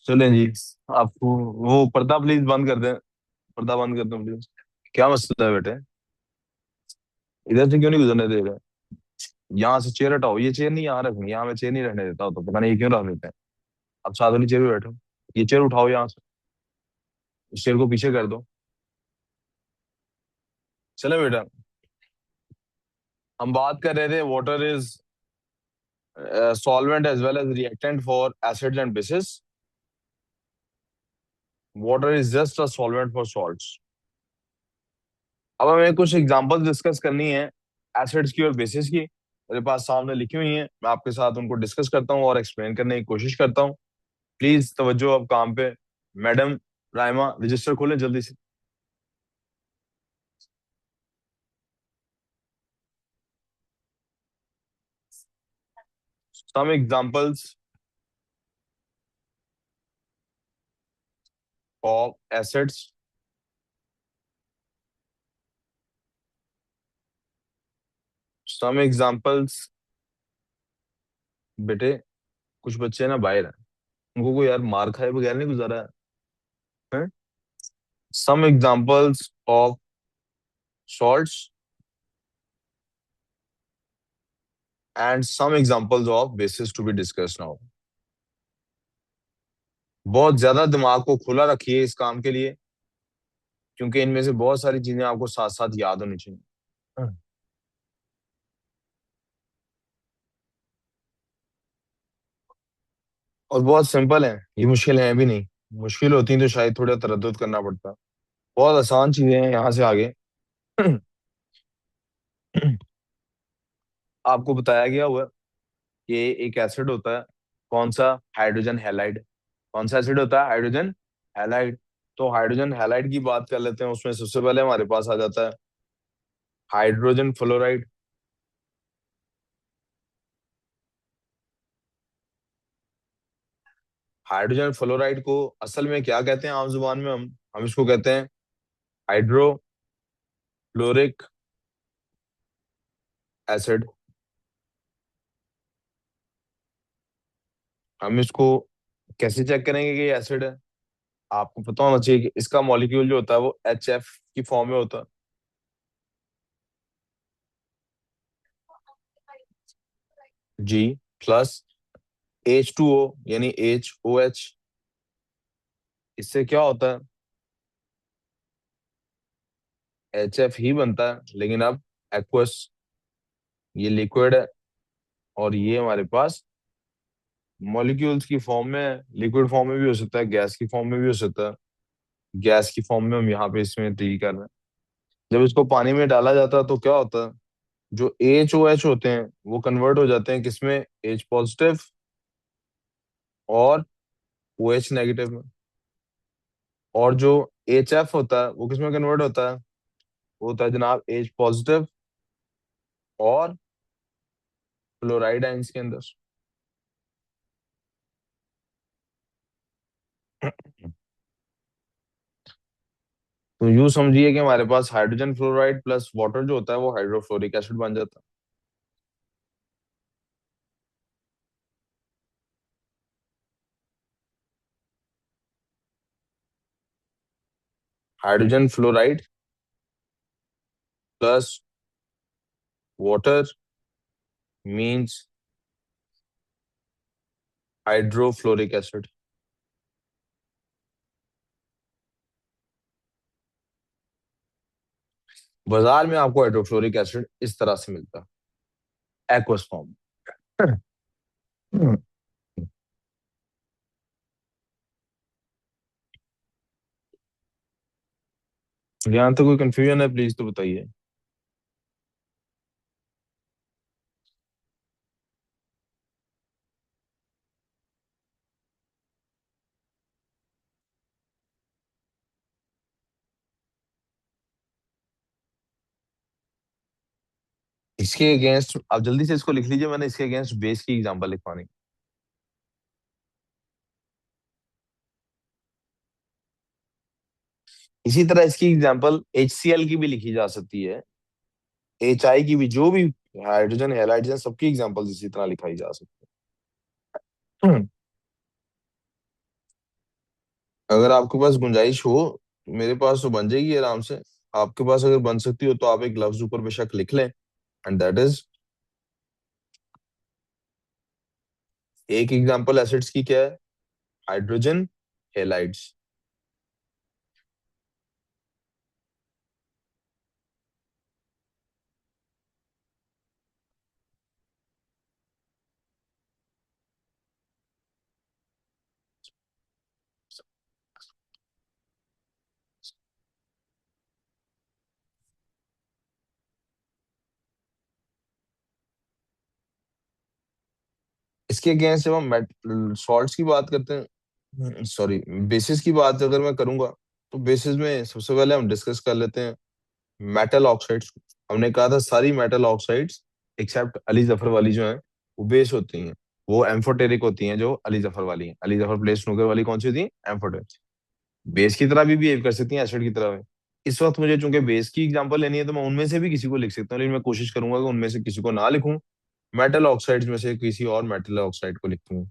चलें जी। आपको वो पर्दा प्लीज बंद कर दें। पर्दा बंद कर दो प्लीज। क्या मसला है बेटे? इधर से क्यों नहीं गुजरने दे रहे? यहाँ से चेयर हटाओ। ये चेयर नहीं यहाँ रखनी, यहाँ मैं चेयर नहीं रहने देता, तो पता नहीं ये क्यों रख देते हैं। अब साथ वाली चेयर पे बैठो। ये चेयर उठाओ यहाँ से। इस चेयर को पीछे कर दो। चले बेटा। हम बात कर रहे थे water is solvent as well as reactant for acids and bases. Water is just a solvent for salts. अब हमें कुछ एग्जांपल्स डिस्कस करनी है एसिड्स की और बेसिस की। मेरे पास सामने लिखी हुई हैं, मैं आपके साथ उनको डिस्कस करता हूँ और एक्सप्लेन करने की कोशिश करता हूँ। प्लीज तवज्जो अब काम पे। मैडम राइमा, रजिस्टर खोलें जल्दी से। Some examples of acids. Some examples. बेटे, कुछ बच्चे ना बाहर हैं, उनको कोई यार मार खाए बगैर नहीं गुजारा है। Some examples of salts and some examples of bases to be discuss now. बहुत ज्यादा दिमाग को खुला रखिए इस काम के लिए, क्योंकि इनमें से बहुत सारी चीजें आपको साथ साथ याद होनी चाहिए। और बहुत सिंपल है, ये मुश्किल है भी नहीं। मुश्किल होती तो शायद थोड़ा तरद्दुत करना पड़ता। बहुत आसान चीजें हैं यहाँ से आगे। आपको बताया गया हुआ है कि एक एसिड होता है। कौन सा? Hydrogen halide. कौन सा एसिड होता है? Hydrogen halide. तो हाइड्रोजन हैलाइड की बात कर लेते हैं। उसमें सबसे पहले हमारे पास आ जाता है हाइड्रोजन फ्लोराइड। हाइड्रोजन फ्लोराइड को असल में क्या कहते हैं आम जुबान में? हम इसको कहते हैं हाइड्रोफ्लोरिक एसिड। हम इसको कैसे चेक करेंगे कि ये एसिड है? आपको पता होना चाहिए कि इसका मॉलिक्यूल जो होता है वो HF की फॉर्म में होता है। जी प्लस H2O यानी HOH। इससे क्या होता है? HF ही बनता है, लेकिन अब एक्वस। ये लिक्विड है और ये हमारे पास मॉलिक्यूल्स की फॉर्म में है। लिक्विड फॉर्म में भी हो सकता है, गैस की फॉर्म में भी हो सकता है। गैस की फॉर्म में हम यहाँ पे इसमें डील कर रहे हैं। जब इसको पानी में डाला जाता है तो क्या होता है? जो HOH होते हैं वो कन्वर्ट हो जाते हैं किसमें? H पॉजिटिव और OH नेगेटिव में। और जो HF होता है वो किसमें कन्वर्ट होता है? वो होता है जनाब H पॉजिटिव और क्लोराइड आइंस के अंदर। तो यूं समझिए कि हमारे पास हाइड्रोजन फ्लोराइड प्लस वाटर जो होता है वो हाइड्रोफ्लोरिक एसिड बन जाता है। Hydrogen fluoride plus water means hydrofluoric acid. बाजार में आपको हाइड्रोफ्लोरिक एसिड इस तरह से मिलता है, एक्वस फॉर्म। यहाँ तो कोई कंफ्यूजन है प्लीज तो बताइए। इसके अगेंस्ट आप जल्दी से इसको लिख लीजिए, मैंने इसके अगेंस्ट बेस की एग्जांपल लिखवानी। इसी तरह इसकी एग्जांपल HCl की भी लिखी जा सकती है। HI की भी, जो भी हाइड्रोजन हैलाइड्स हैं सबकी एग्जांपल इसी तरह लिखाई जा सकती है। अगर आपके पास गुंजाइश हो, मेरे पास तो बन जाएगी आराम से। आपके पास अगर बन सकती हो तो आप एक लफ्ज ऊपर बेशक लिख लें, एंड दैट इज, एक एग्जांपल एसिड्स की क्या है? Hydrogen halides. इसके अगेंस्ट जब हम सॉल्ट्स की बात करते हैं, सॉरी, बेसिस की बात अगर मैं करूंगा, तो बेसिस में सबसे पहले हम डिस्कस कर लेते हैं मेटल ऑक्साइड्स। हमने कहा था सारी metal oxides except Ali Zafar वाली जो है वो बेस होती हैं। वो एम्फोटेरिक होती हैं जो अली जफर वाली हैं। अली जफर प्लेस स्नूकर वाली कौन सी होती है? एम्फोटेरिक। बेस की तरह भी बिहेव कर सकती हैं, एसिड की तरह भी। इस वक्त मुझे चूंकि बेस की एग्जांपल लेनी है तो मैं उनमें से भी किसी को लिख सकता हूँ, लेकिन मैं कोशिश करूंगा कि उनमें से किसी को ना लिखूं, मेटल ऑक्साइड्स में से किसी और मेटल ऑक्साइड को लिखूं।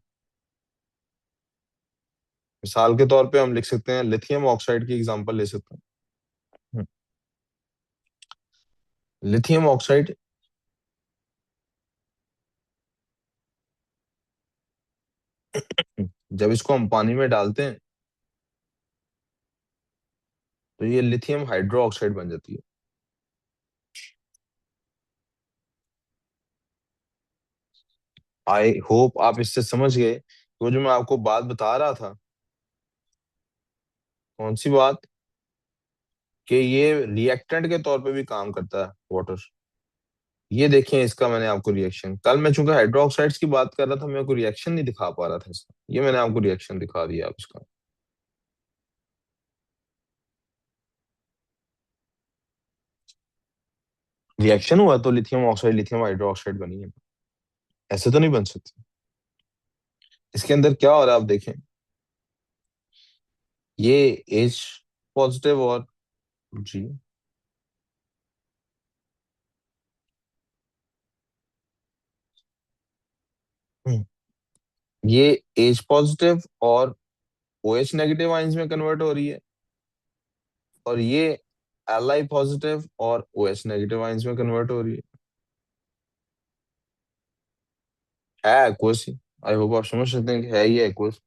मिसाल के तौर पे हम लिख सकते हैं लिथियम ऑक्साइड की एग्जांपल ले सकते हैं। लिथियम ऑक्साइड जब इसको हम पानी में डालते हैं तो ये लिथियम हाइड्रो ऑक्साइड बन जाती है। आई होप आप इससे समझ गए वो जो मैं आपको बात बता रहा था। कौन सी बात? कि ये रिएक्टेंट के तौर पे भी काम करता है वाटर। ये देखें, इसका मैंने आपको रिएक्शन, कल मैं चूंकि हाइड्रोक्साइड्स की बात कर रहा था, मैं कोई रिएक्शन नहीं दिखा पा रहा था इसका, ये मैंने आपको रिएक्शन दिखा दिया आप इसका। रिएक्शन हुआ तो लिथियम ऑक्साइड लिथियम हाइड्रोक्साइड बनी है। ऐसे तो नहीं बन सकती। इसके अंदर क्या हो रहा है आप देखें। ये एच पॉजिटिव और जी, हम्म, ये एच पॉजिटिव और ओ एच नेगेटिव आइंस में कन्वर्ट हो रही है, और ये एल आई पॉजिटिव और ओ एच नेगेटिव आइंस में कन्वर्ट हो रही है एक्वस। आई होप आप समझ सकते हैं कि है ये एक्वस।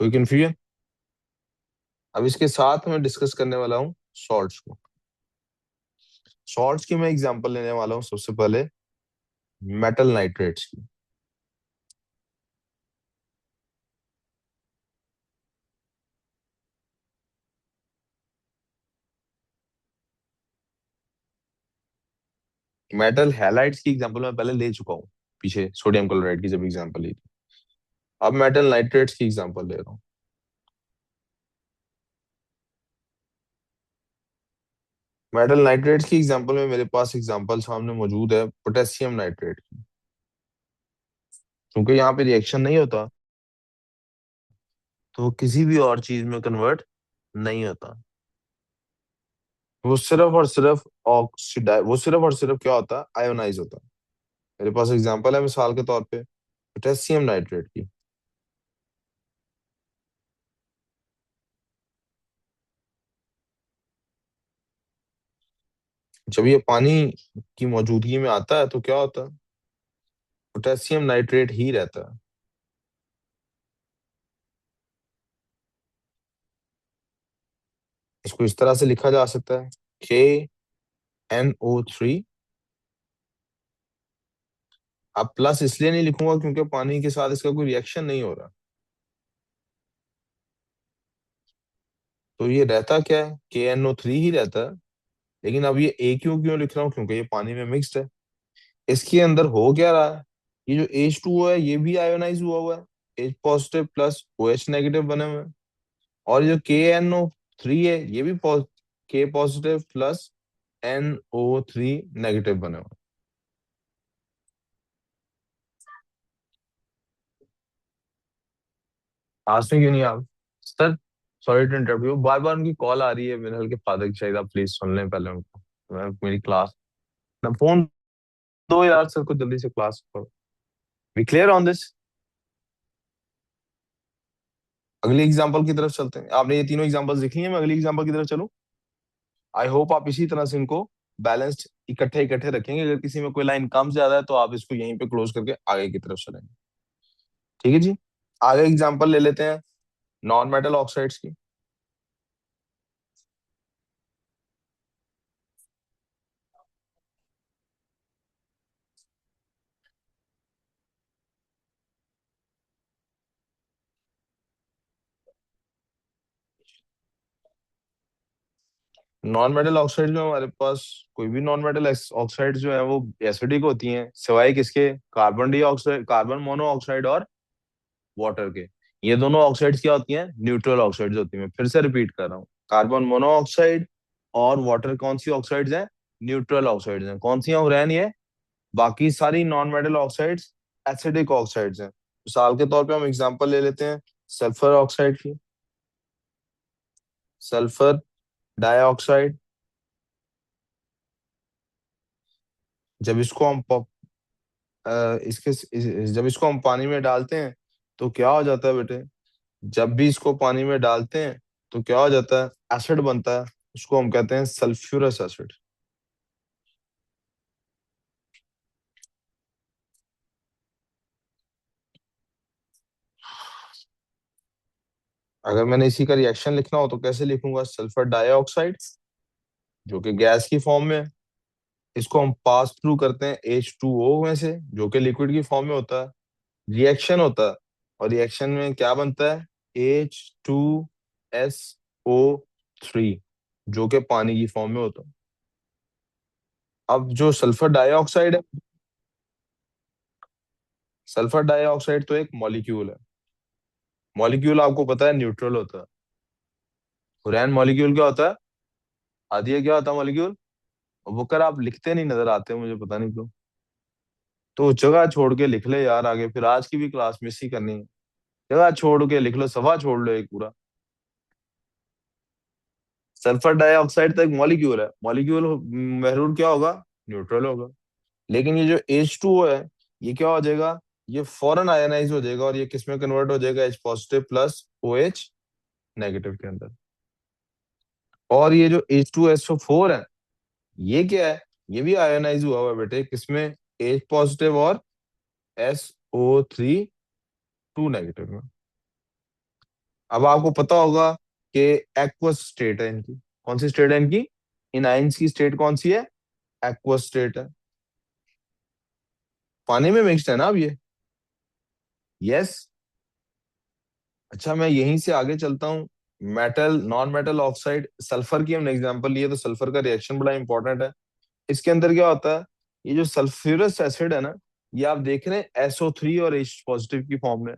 कोई कंफ्यूजन? अब इसके साथ मैं डिस्कस करने वाला हूँ सॉल्ट्स को। सॉल्ट्स की मैं एग्जांपल लेने वाला हूँ सबसे पहले मेटल नाइट्रेट्स की। मेटल हैलाइड्स की एग्जांपल मैं पहले ले चुका हूँ पीछे, सोडियम क्लोराइड की जब एग्जांपल ली थी। अब मेटल नाइट्रेट्स की एग्जांपल ले रहा हूँ। मेटल नाइट्रेट्स की एग्जांपल में मेरे पास एग्जांपल सामने मौजूद है पोटेशियम नाइट्रेट की। क्योंकि यहाँ पे रिएक्शन नहीं होता तो वो किसी भी और चीज में कन्वर्ट नहीं होता। वो सिर्फ और सिर्फ क्या होता है? आयोनाइज होता है। मेरे पास एग्जांपल है मिसाल के तौर पे पोटेशियम नाइट्रेट की। जब ये पानी की मौजूदगी में आता है तो क्या होता है? पोटेशियम नाइट्रेट ही रहता है। इसको इस तरह से लिखा जा सकता है KNO3। अब प्लस इसलिए नहीं लिखूंगा क्योंकि पानी के साथ इसका कोई रिएक्शन नहीं हो रहा। तो ये रहता क्या है? KNO3 ही रहता है। लेकिन अब ये ए क्यों लिख रहा हूँ? क्योंकि ये पानी में मिक्स्ड है। इसके अंदर हो क्या रहा है? ये जो H2O है ये भी आयोनाइज हुआ हुआ है। H positive plus OH negative बने हुए हैं। और ये जो KNO3 है ये भी K positive plus NO3 negative बने हुए हैं। आज में क्यों नहीं आप sir? Sorry to interrupt you, बार बार उनकी कॉल आ रही है मेरे हल्के फादर की, शायद आप प्लीज सुन लें पहले उनको। मेरी क्लास ना, फोन दो यार सर को, जल्दी से क्लास करो। We clear on this? अगली एग्जांपल की तरफ चलते हैं। आपने ये तीनों एग्जांपल्स देख लिए, मैं अगली एग्जांपल की तरफ चलूं। आई होप आप इसी तरह से इनको बैलेंस्ड इकट्ठे इकट्ठे रखेंगे। अगर किसी में कोई लाइन कम से ज्यादा है तो आप इसको यहीं पे क्लोज करके आगे की तरफ चलेंगे। ठीक है जी। आगे एग्जांपल ले लेते हैं नॉन मेटल ऑक्साइड्स की। नॉन मेटल ऑक्साइड में हमारे पास कोई भी नॉन मेटल ऑक्साइड जो है वो एसिडिक होती हैं, सिवाय किसके, कार्बन डाइऑक्साइड, कार्बन मोनोऑक्साइड और वाटर के। ये दोनों ऑक्साइड्स क्या होती हैं, न्यूट्रल ऑक्साइड्स होती हैं। मैं फिर से रिपीट कर रहा हूँ, कार्बन मोनोऑक्साइड और वाटर कौन सी ऑक्साइड्स हैं, न्यूट्रल ऑक्साइड्स हैं। कौन सी हैं उरैन ये, बाकी सारी non metal oxides acidic oxides हैं। मिसाल के तौर पे हम एग्जांपल ले लेते हैं सल्फर ऑक्साइड की, सल्फर डाइऑक्साइड। जब इसको हम जब इसको हम पानी में डालते हैं तो क्या हो जाता है बेटे, जब भी इसको पानी में डालते हैं तो क्या हो जाता है, एसिड बनता है। उसको हम कहते हैं सल्फ्यूरस एसिड। अगर मैंने इसी का रिएक्शन लिखना हो तो कैसे लिखूंगा, सल्फर डाइऑक्साइड जो कि गैस की फॉर्म में है, इसको हम पास थ्रू करते हैं H2O में से, जो कि लिक्विड की फॉर्म में होता है। रिएक्शन होता है और रिएक्शन में क्या बनता है, H2SO3, जो कि पानी की फॉर्म में होता है। अब जो सल्फर डाइऑक्साइड है, सल्फर डाइऑक्साइड तो एक मॉलिक्यूल है। मॉलिक्यूल आपको पता है न्यूट्रल होता है। हुरैन मॉलिक्यूल क्या होता है, आदिया क्या होता है मॉलिक्यूल। वो कर आप लिखते नहीं नजर आते मुझे, पता नहीं क्यों। तो जगह छोड़ के लिख ले यार आगे, फिर आज की भी क्लास मिस ही करनी है। जगह छोड़ के लिख लो, सफा छोड़ लो एक पूरा। सल्फर डाइऑक्साइड तो एक मॉलिक्यूल है, मॉलिक्यूल महरूर क्या होगा, न्यूट्रल होगा। लेकिन ये जो H2O है, ये क्या हो जाएगा, ये फॉरन आयनाइज हो जाएगा और ये किस में कन्वर्ट हो जाएगा, H positive plus OH negative के अंदर। और ये जो H2SO4 है, ये क्या है, ये भी आयोनाइज हुआ हुआ है बेटे, किसमें, H पॉजिटिव और SO3 2 नेगेटिव में। अब आपको पता होगा कि एक्वस स्टेट है इनकी। कौन सी स्टेट है इनकी, इन आयंस की स्टेट कौन सी है, एक्वस स्टेट है। पानी में मिक्स्ड है ना अब ये। यस। अच्छा मैं यहीं से आगे चलता हूँ। Metal, non metal oxide, sulphur की हमने एग्जांपल लिए तो सल्फर का रिएक्शन बड़ा इंपॉर्टेंट है। इसके अंदर क्या होता है, ये जो सल्फ्यूरस एसिड है ना, ये आप देख रहे हैं SO3 और H पॉजिटिव की फॉर्म में।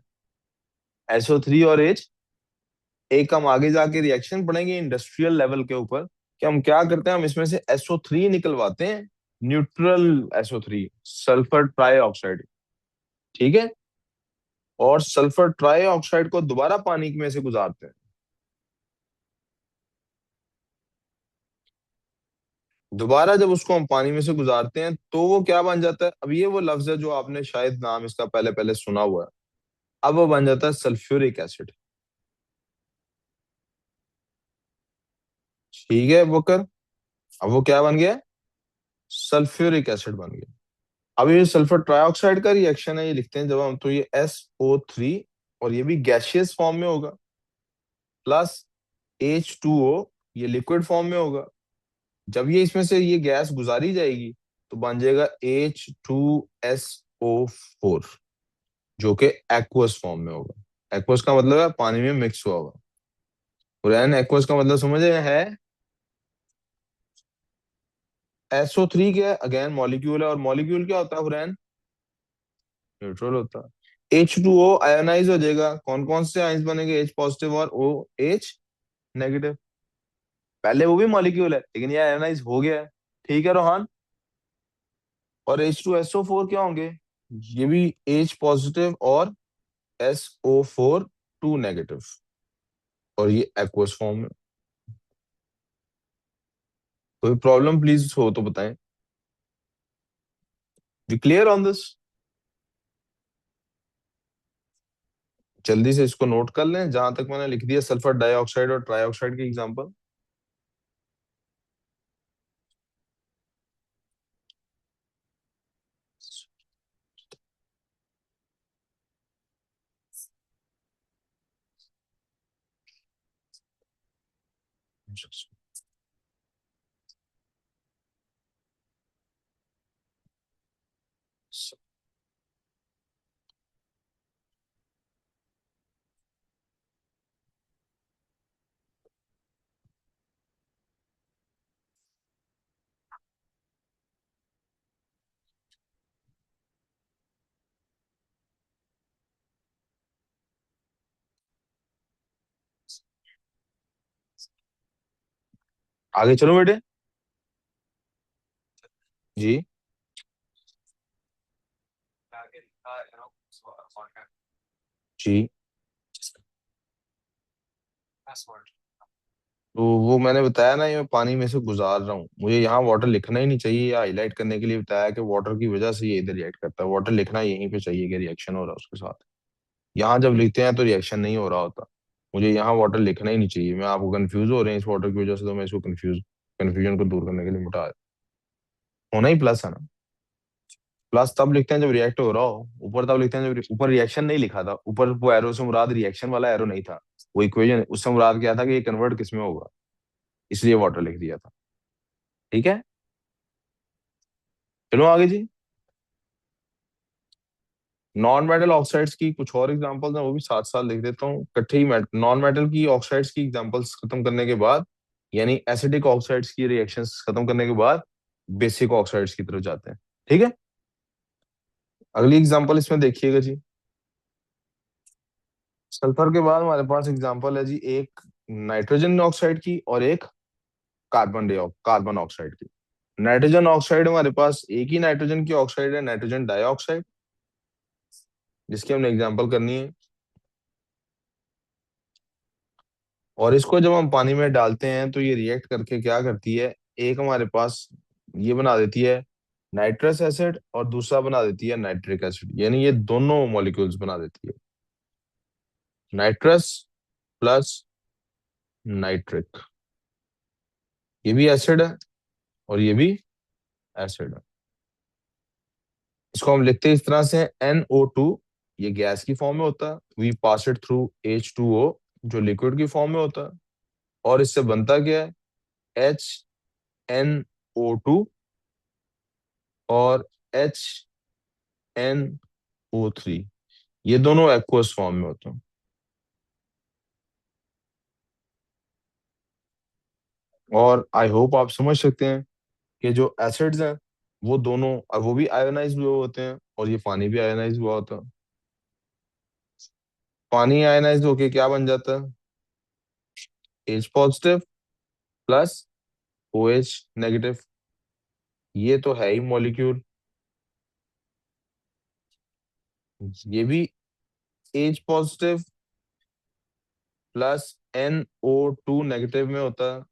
SO3 और H, एक हम आगे जाके रिएक्शन पढ़ेंगे इंडस्ट्रियल लेवल के ऊपर कि हम क्या करते हैं, हम इसमें से SO3 निकलवाते हैं, neutral SO3, sulphur try oxide. ठीक है। और सल्फर ट्राई ऑक्साइड को दोबारा पानी में से गुजारते हैं। दोबारा जब उसको हम पानी में से गुजारते हैं तो वो क्या बन जाता है, अब ये वो लफ्ज है जो आपने शायद नाम इसका पहले पहले सुना हुआ है। अब वो बन जाता है सल्फ्यूरिक एसिड। ठीक है बकर। अब वो क्या बन गया, सल्फ्यूरिक एसिड बन गया। अब ये सल्फर ट्राइऑक्साइड का रिएक्शन है, ये लिखते हैं जब हम, तो ये SO3, और ये भी गैसियस फॉर्म में होगा, प्लस H2O, ये लिक्विड फॉर्म में होगा। जब ये इसमें से ये गैस गुजारी जाएगी तो बन जाएगा H2SO4, जो कि एक्वस फॉर्म में होगा। एक्वस का मतलब है पानी में मिक्स हुआ हुआ। और एक्वस का मतलब समझ है। SO3 क्या है, अगेन मॉलिक्यूल है, और मॉलिक्यूल क्या होता है हुरैन, न्यूट्रल होता है। H2O आयोनाइज हो जाएगा, कौन कौन से आयंस बनेंगे, H पॉजिटिव और OH नेगेटिव। पहले वो भी मॉलिक्यूल है लेकिन ये आयोनाइज हो गया है। ठीक है रोहन। और H2SO4 क्या होंगे, ये भी H पॉजिटिव और SO4 2 नेगेटिव, और ये एक्वस फॉर्म में। कोई प्रॉब्लम प्लीज हो तो बताएं। We clear on this. जल्दी से इसको नोट कर लें, जहां तक मैंने लिख दिया सल्फर डाइऑक्साइड और ट्राइऑक्साइड की एग्जांपल। आगे चलो बेटे। जी। जी। तो वो मैंने बताया ना, ये मैं पानी में से गुजार रहा हूँ, मुझे यहाँ वाटर लिखना ही नहीं चाहिए, या हाईलाइट करने के लिए बताया कि वाटर की वजह से ये इधर रिएक्ट करता है, वाटर लिखना यहीं पे चाहिए कि रिएक्शन हो रहा है उसके साथ। यहाँ जब लिखते हैं तो रिएक्शन नहीं हो रहा होता। मुझे यहाँ वाटर लिखना ही नहीं चाहिए, मैं आपको कंफ्यूज हो रहे हैं इस वाटर की वजह से, तो मैं इसको कंफ्यूजन को दूर करने के लिए मिटा, होना ही प्लस है ना। प्लस तब लिखते हैं जब रिएक्ट हो रहा हो, ऊपर तब लिखते हैं जब ऊपर रिएक्शन नहीं लिखा था, ऊपर वो एरो से मुराद रिएक्शन वाला एरो नहीं था, वो इक्वेशन उससे मुराद क्या था कि ये कन्वर्ट किस में होगा, इसलिए वाटर लिख दिया था। ठीक है। चलो आगे जी। नॉन मेटल ऑक्साइड्स की कुछ और एग्जांपल्स हैं, वो भी साथ साथ लिख देता हूँ इकट्ठे ही। नॉन मेटल की ऑक्साइड्स की एग्जांपल्स खत्म करने के बाद, यानी एसिडिक ऑक्साइड्स की रिएक्शंस खत्म करने के बाद बेसिक ऑक्साइड्स की तरफ जाते हैं। ठीक है। अगली एग्जांपल इसमें देखिएगा जी। सल्फर के बाद हमारे पास एग्जांपल है जी, एक नाइट्रोजन ऑक्साइड की और एक कार्बन ऑक्साइड की। नाइट्रोजन ऑक्साइड हमारे पास एक ही नाइट्रोजन की ऑक्साइड है, नाइट्रोजन डाइऑक्साइड, जिसकी हमने एग्जांपल करनी है। और इसको जब हम पानी में डालते हैं तो ये रिएक्ट करके क्या करती है, एक हमारे पास ये बना देती है नाइट्रस एसिड, और दूसरा बना देती है नाइट्रिक एसिड, यानी ये दोनों मॉलिक्यूल्स बना देती है, नाइट्रस प्लस नाइट्रिक। ये भी एसिड है और ये भी एसिड है। इसको हम लिखते हैं इस तरह से, NO2, ये गैस की फॉर्म में होता है, we pass it through H2O, जो लिक्विड की फॉर्म में होता है। और इससे बनता क्या है, HNO2 और HNO3, ये दोनों एक्वस फॉर्म में होते हैं। और आई होप आप समझ सकते हैं कि जो एसिड्स हैं वो दोनों, और वो भी आयोनाइज हुए होते हैं, और ये पानी भी आयोनाइज हुआ होता है। पानी आयोनाइज होके क्या बन जाता है, H positive plus OH negative. ये तो है ही मॉलिक्यूल। ये भी H positive plus NO2 negative में होता है,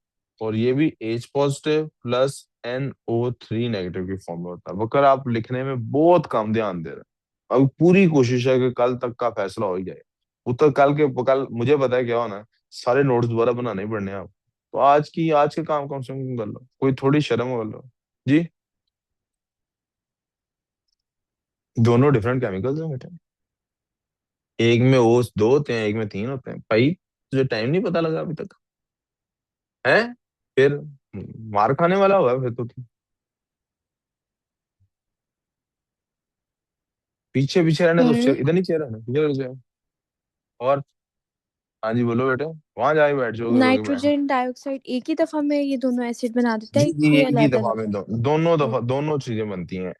और ये भी H positive plus NO3 negative की फॉर्म में होता है। बकर आप लिखने में बहुत कम ध्यान दे रहे हैं, अब पूरी कोशिश है कि कल तक का फैसला हो ही जाए। वो तो कल मुझे पता है क्या होना है, सारे नोट्स दोबारा बनाने ही पड़ने हैं आप। तो आज के काम कम से कम कर लो, कोई थोड़ी शर्म कर लो जी। दोनों डिफरेंट केमिकल्स हैं बेटा, एक में ओस दो होते हैं, एक में तीन होते हैं भाई। तुझे टाइम नहीं पता लगा अभी तक है? फिर मार खाने वाला हुआ फिर तो तू। पीछे पीछे रहने तो सर, इधर नहीं चेहरा ना, पीछे लग जाए। और हाँ जी बोलो बेटे, वहां जाके बैठ जाओगे रोके बैठ। नाइट्रोजन डाइऑक्साइड एक ही दफा में ये दोनों एसिड बना देता जी है जी, कि एक ही अलग दफा अलग? में दोनों दफा दोनों चीजें बनती हैं।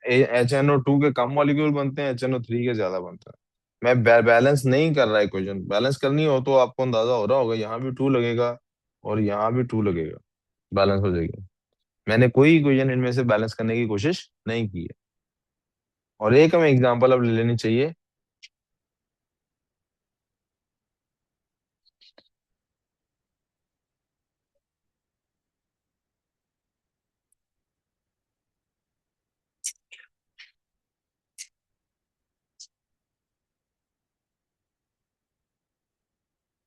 HNO2 के कम मॉलिक्यूल बनते हैं, HNO3 के ज्यादा बनते हैं। मैं बैलेंस नहीं कर रहा इक्वेशन, बैलेंस करनी हो तो आपको अंदाजा हो रहा होगा, यहाँ भी टू लगेगा और यहाँ भी टू लगेगा, बैलेंस हो जाएगी। मैंने कोई इक्वेशन इनमें से बैलेंस करने की कोशिश नहीं की है। और एक हमें एग्जांपल अब ले लेनी चाहिए।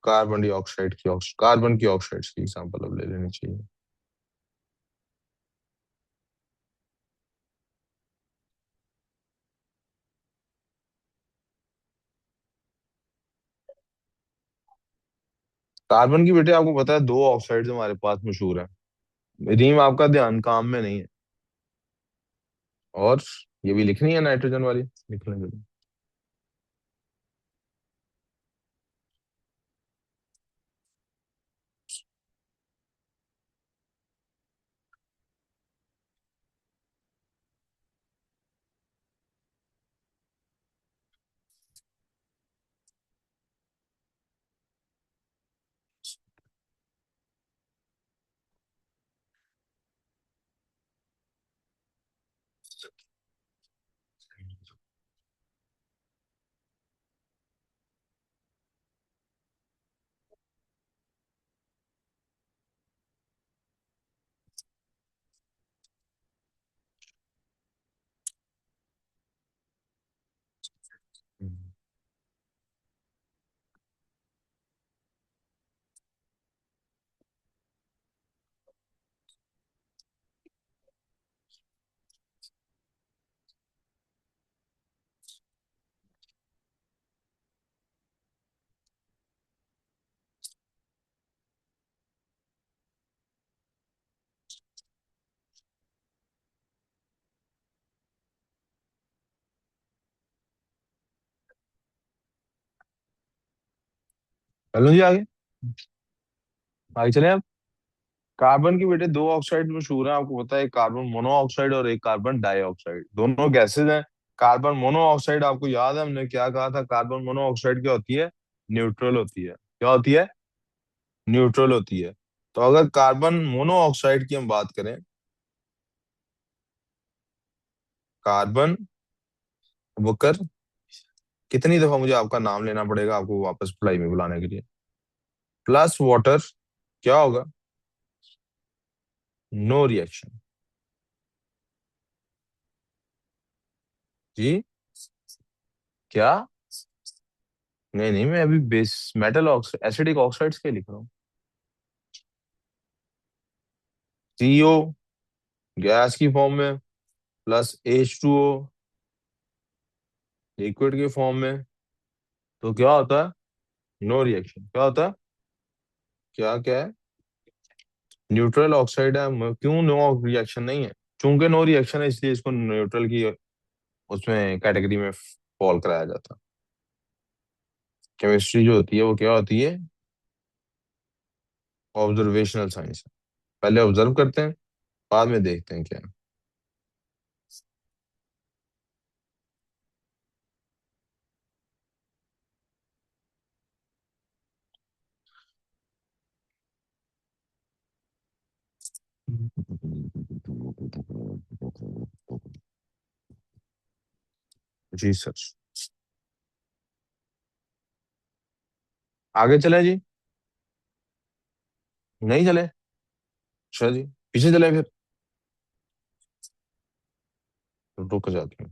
कार्बन की ऑक्साइड की एग्जांपल अब ले लेनी चाहिए। कार्बन की बेटे आपको पता है दो ऑक्साइड हमारे पास मशहूर है। रीम आपका ध्यान काम में नहीं है। और ये भी लिखनी है नाइट्रोजन वाली, लिख लेंगे। चलो जी आगे, आगे चले आप। कार्बन की बेटे दो ऑक्साइड मशहूर है आपको पता है, एक कार्बन मोनोऑक्साइड और एक कार्बन डाइऑक्साइड, दोनों गैसेज हैं। कार्बन मोनोऑक्साइड आपको याद है हमने क्या कहा था, कार्बन मोनोऑक्साइड क्या होती है, न्यूट्रल होती है। क्या होती है, न्यूट्रल होती है। तो अगर कार्बन मोनोऑक्साइड की हम बात करें, कार्बन वकर, कितनी दफा मुझे आपका नाम लेना पड़ेगा आपको वापस पढ़ाई में बुलाने के लिए, प्लस वाटर, क्या होगा, नो रिएक्शन। जी, क्या, नहीं नहीं, मैं अभी base metal oxide acidic oxides के लिख रहा हूँ। सीओ गैस की फॉर्म में, प्लस H2O लिक्विड के फॉर्म में, तो क्या होता है, नो रिएक्शन। क्या होता है, क्या क्या है, न्यूट्रल ऑक्साइड है। क्यों नो रिएक्शन नहीं है, चूंकि नो रिएक्शन है इसलिए इसको न्यूट्रल की उसमें कैटेगरी में फॉल कराया जाता है। केमिस्ट्री जो होती है वो क्या होती है, ऑब्जर्वेशनल साइंस है। पहले ऑब्जर्व करते हैं, बाद में देखते हैं क्या है। जी सर, आगे चले जी, नहीं चले, अच्छा जी पीछे चले फिर, तो रुक जाते हैं।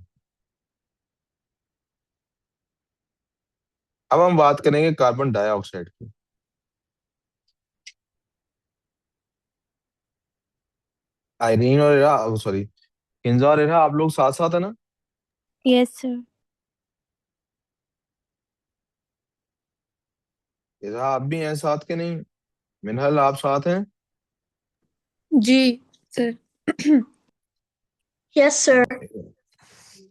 अब हम बात करेंगे कार्बन डाइऑक्साइड की। आयरीन और इरा, सॉरी, किंजा और इरा, आप लोग साथ साथ है ना। Yes sir. इरा आप भी हैं साथ के नहीं, मिनहल आप साथ हैं। जी सर। Yes sir.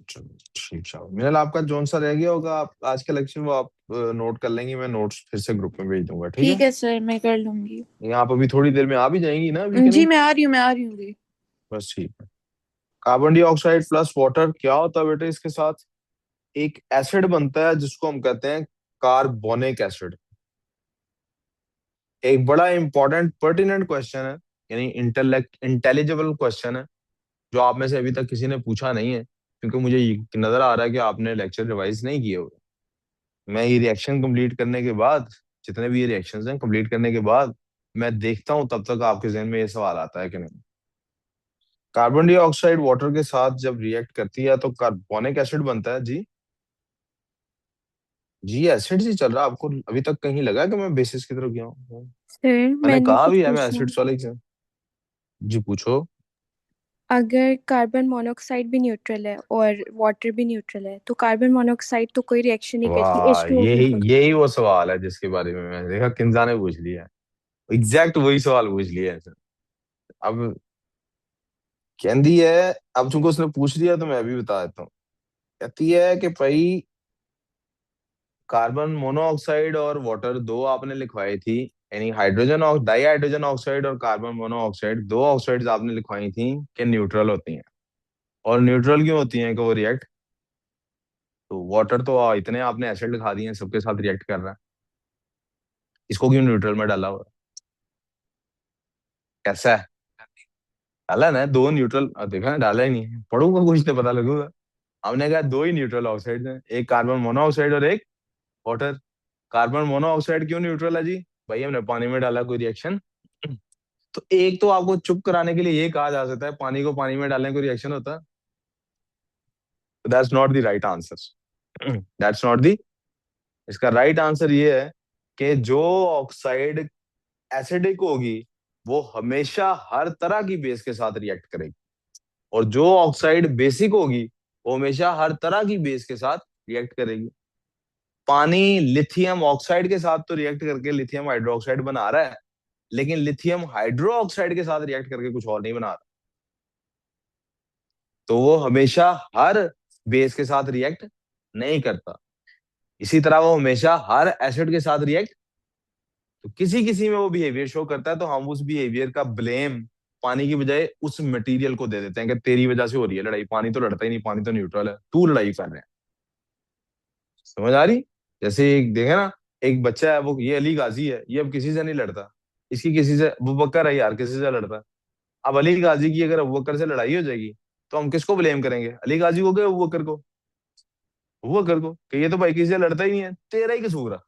चलो ठीक है, मिनहल आपका जोन सा रह गया होगा आप आज के लेक्चर, वो आप नोट कर लेंगी, मैं नोट्स फिर से ग्रुप में भेज दूंगा, ठीक है। ठीक है सर, मैं कर लूंगी। ये आप अभी थोड़ी देर में आ भी जाएंगी ना अभी, कि जी नहीं। मैं आ रही हूँ, मैं आ रही हूँ अभी। बस ठीक है। कार्बन डाइऑक्साइड प्लस वाटर क्या होता है बेटे, इसके साथ एक एसिड बनता है जिसको हम कहते हैं कार्बोनिक एसिड। एक बड़ा इंपॉर्टेंट पर्टिनेंट क्वेश्चन है, यानी इंटेलेक्ट इंटेलिजिबल क्वेश्चन है, जो आप में से अभी तक किसी ने पूछा नहीं है, क्योंकि मुझे नजर आ रहा है कि आपने लेक्चर रिवाइज नहीं किए हुए। मैं ये रिएक्शन कंप्लीट करने के बाद, जितने भी ये रिएक्शंस हैं कंप्लीट करने के बाद, मैं देखता हूँ तब तक आपके जहन में ये सवाल आता है कि नहीं। कार्बन डाइऑक्साइड वाटर के साथ जब रिएक्ट करती है तो कार्बोनिक एसिड बनता है जी। जी एसिड ही चल रहा है। आपको अभी तक कहीं लगा कि मैं बेसिस की तरफ गया हूँ? सर मैंने मैंने कहा कुछ भी है मैं पूछना एसिड्स था। वाले से। जी पूछो। अगर कार्बन मोनोऑक्साइड भी न्यूट्रल है और वाटर भी न्यूट्रल है तो कार्बन मोनोऑक्साइड तो कोई रिएक्शन नहीं करती, वाह, H2O यही क्यों करती यही वो सवाल है जिसके बारे में मैंने देखा किन्जा ने पूछ लिया। एग्जैक्ट वही सवाल पूछ लिया है सर। अब कहती है, अब तुमको उसने पूछ लिया तो मैं भी बता देता हूँ। कहती है कि भाई कार्बन मोनोऑक्साइड और वाटर दो आपने लिखवाई थी, यानी हाइड्रोजन और डाई हाइड्रोजन ऑक्साइड और कार्बन मोनोऑक्साइड, दो ऑक्साइड्स आपने लिखवाई थी कि न्यूट्रल होती हैं। और न्यूट्रल क्यों होती हैं? कि वो रिएक्ट, तो वाटर तो इतने आपने एसिड लिखा दिए हैं सबके साथ रिएक्ट कर रहा है, इसको क्यों न्यूट्रल में डाला हुआ है? कैसा है? डाला ना दो न्यूट्रल, देखा ना, डाला ही नहीं है, पढ़ूंगा कुछ तो पता लगूगा। हमने कहा दो ही न्यूट्रल ऑक्साइड हैं, एक कार्बन मोनोऑक्साइड और एक वाटर। कार्बन मोनोऑक्साइड क्यों न्यूट्रल है जी? भाई हमने पानी में डाला कोई रिएक्शन। तो एक तो आपको चुप कराने के लिए ये कहा जा सकता है पानी को पानी में डालने कोई रिएक्शन होता है। That's not the right answer. That's not the, इसका राइट आंसर ये है कि जो ऑक्साइड एसिडिक होगी वो हमेशा हर तरह की बेस के साथ रिएक्ट करेगी, और जो ऑक्साइड बेसिक होगी वो हमेशा हर तरह की बेस के साथ रिएक्ट करेगी। पानी लिथियम ऑक्साइड के साथ तो रिएक्ट करके लिथियम हाइड्रोक्साइड बना रहा है, लेकिन लिथियम हाइड्रो ऑक्साइड के साथ रिएक्ट करके कुछ और नहीं बना रहा। तो वो हमेशा हर बेस के साथ रिएक्ट नहीं करता। इसी तरह वो हमेशा हर एसिड के साथ रिएक्ट, तो किसी किसी में वो बिहेवियर शो करता है, तो हम उस बिहेवियर का ब्लेम पानी की बजाय उस मटेरियल को दे देते हैं कि तेरी वजह से हो रही है लड़ाई, पानी तो लड़ता ही नहीं, पानी तो न्यूट्रल है, तू लड़ाई कर रहे है। समझ आ रही? जैसे एक देखे ना, एक बच्चा है, वो ये अली गाजी है, ये अब किसी से नहीं लड़ता, इसकी किसी से, अबू बकर है यार, किसी से लड़ता है। अब अली गाजी की अगर अबू बकर से लड़ाई हो जाएगी तो हम किसको ब्लेम करेंगे? अली गाजी को क्या अबू बकर को? अबू बकर को, कि ये तो भाई किसी से लड़ता ही नहीं है, तेरा ही कसूर है।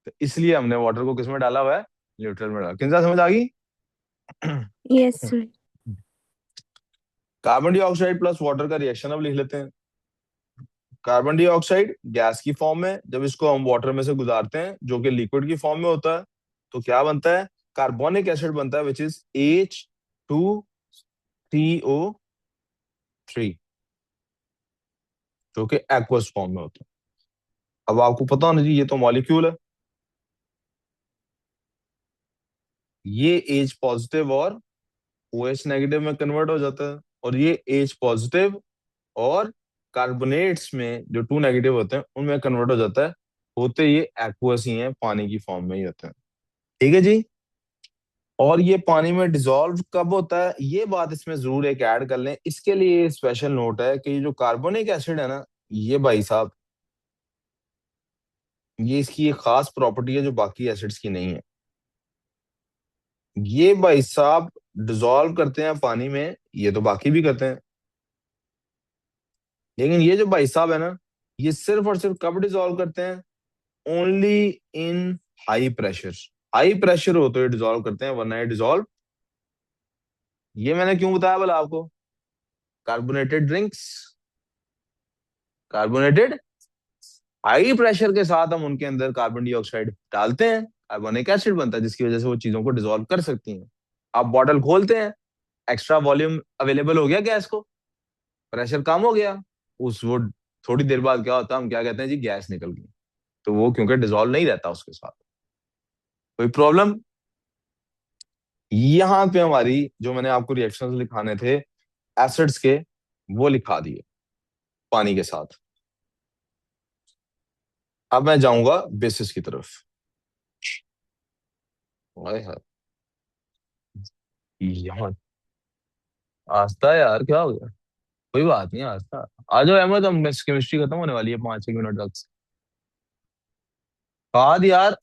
तो इसलिए हमने वाटर को किसमें डाला हुआ है? न्यूट्रल में डाला। किन समझ आ गई? Yes sir. Carbon dioxide plus water का रिएक्शन अब लिख लेते हैं। कार्बन डाइऑक्साइड गैस की फॉर्म में, जब इसको हम वाटर में से गुजारते हैं जो कि लिक्विड की फॉर्म में होता है, तो क्या बनता है? कार्बोनिक एसिड बनता है, विच इज H2CO3, जो कि एक्वस फॉर्म में होता है। अब आपको पता होना चाहिए ये तो मॉलिक्यूल है, ये H पॉजिटिव और OH नेगेटिव में कन्वर्ट हो जाता है, और ये H पॉजिटिव और कार्बोनेट्स में जो टू नेगेटिव होते हैं उनमें कन्वर्ट हो जाता है। होते ये एक्वस ही हैं, पानी की फॉर्म में ही होते हैं। ठीक है जी। और ये पानी में डिसॉल्व कब होता है, ये बात इसमें जरूर एक ऐड कर लें, इसके लिए स्पेशल नोट है कि ये जो कार्बोनिक एसिड है ना, ये भाई साहब, ये इसकी एक खास प्रॉपर्टी है जो बाकी एसिड्स की नहीं है। ये भाई साहब डिसॉल्व करते हैं पानी में, ये तो बाकी भी करते हैं, लेकिन ये जो भाई साहब है ना, ये सिर्फ और सिर्फ कब डिसॉल्व करते हैं? Only in high pressure. High pressure हो तो ये डिसॉल्व करते हैं, वरना ये डिसॉल्व, ये मैंने क्यों बताया बोला आपको? Carbonated drinks, carbonated, high pressure के साथ हम उनके अंदर कार्बन डाइऑक्साइड डालते हैं, कार्बोनिक एसिड बनता है, जिसकी वजह से वो चीजों को डिसॉल्व कर सकती हैं। आप बॉटल खोलते हैं, एक्स्ट्रा वॉल्यूम अवेलेबल हो गया गैस को, प्रेशर कम हो गया, उस वो थोड़ी देर बाद क्या होता है, हम क्या कहते हैं जी, गैस निकल गई। तो वो क्योंकि डिसॉल्व नहीं रहता उसके साथ, कोई प्रॉब्लम? यहाँ पे हमारी जो मैंने आपको रिएक्शंस लिखाने थे एसिड्स के, वो लिखा दिए पानी के साथ। अब मैं जाऊंगा बेसिस की तरफ। हाय हाय, यार आस्था है यार, क्या हो गया? कोई बात नहीं, आस्था। आ जाओ अहमद, हम केमिस्ट्री खत्म होने वाली है 5 एक मिनट तक। फाद यार,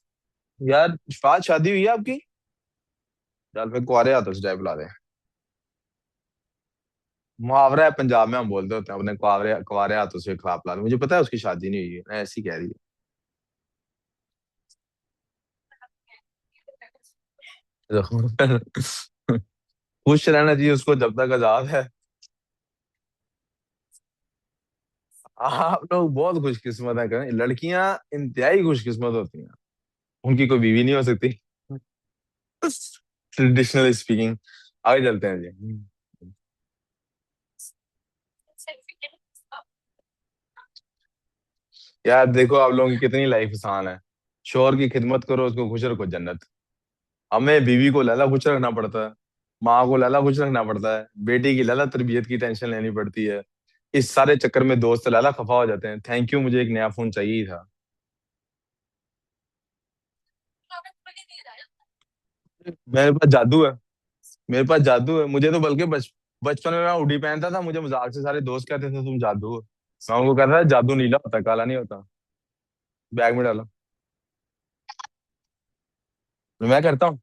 यार फाद शादी हुई है आपकी? चल फिर कुआरे हाथों से चाय पिला दे। मुहावरा है, पंजाब में हम बोलते होते हैं अपने कुआरे कुआरे हाथों से खिला पिला दे। मुझे पता है उसकी शादी नहीं हुई है, मैं ऐसी कह रही है। खुश रहना चाहिए उसको जब तक आजाद है। आप लोग बहुत खुशकिस्मत है, करें लड़कियां इंतहाई खुशकिस्मत होती हैं, उनकी कोई बीवी नहीं हो सकती। Traditional speaking. आगे चलते हैं जी। यार देखो आप लोगों की कितनी लाइफ आसान है। शोहर की खिदमत करो, उसको खुश रखो, जन्नत। हमें बीवी को लाला कुछ रखना पड़ता है, माँ को लाला कुछ रखना पड़ता है, बेटी की लाला तरबियत की टेंशन लेनी पड़ती है। इस सारे चक्कर में दोस्त लाला खफा हो जाते हैं। थैंक यू, मुझे एक नया फोन चाहिए ही था। मेरे पास जादू है, मेरे पास जादू है। मुझे तो बल्कि बचपन में मैं हुडी पहनता था, मुझे मजाक से सारे दोस्त कहते थे तुम जादू हो। मैं उनको कहता था जादू नीला होता है, काला नहीं होता। बैग में डालो। मैं करता हूँ।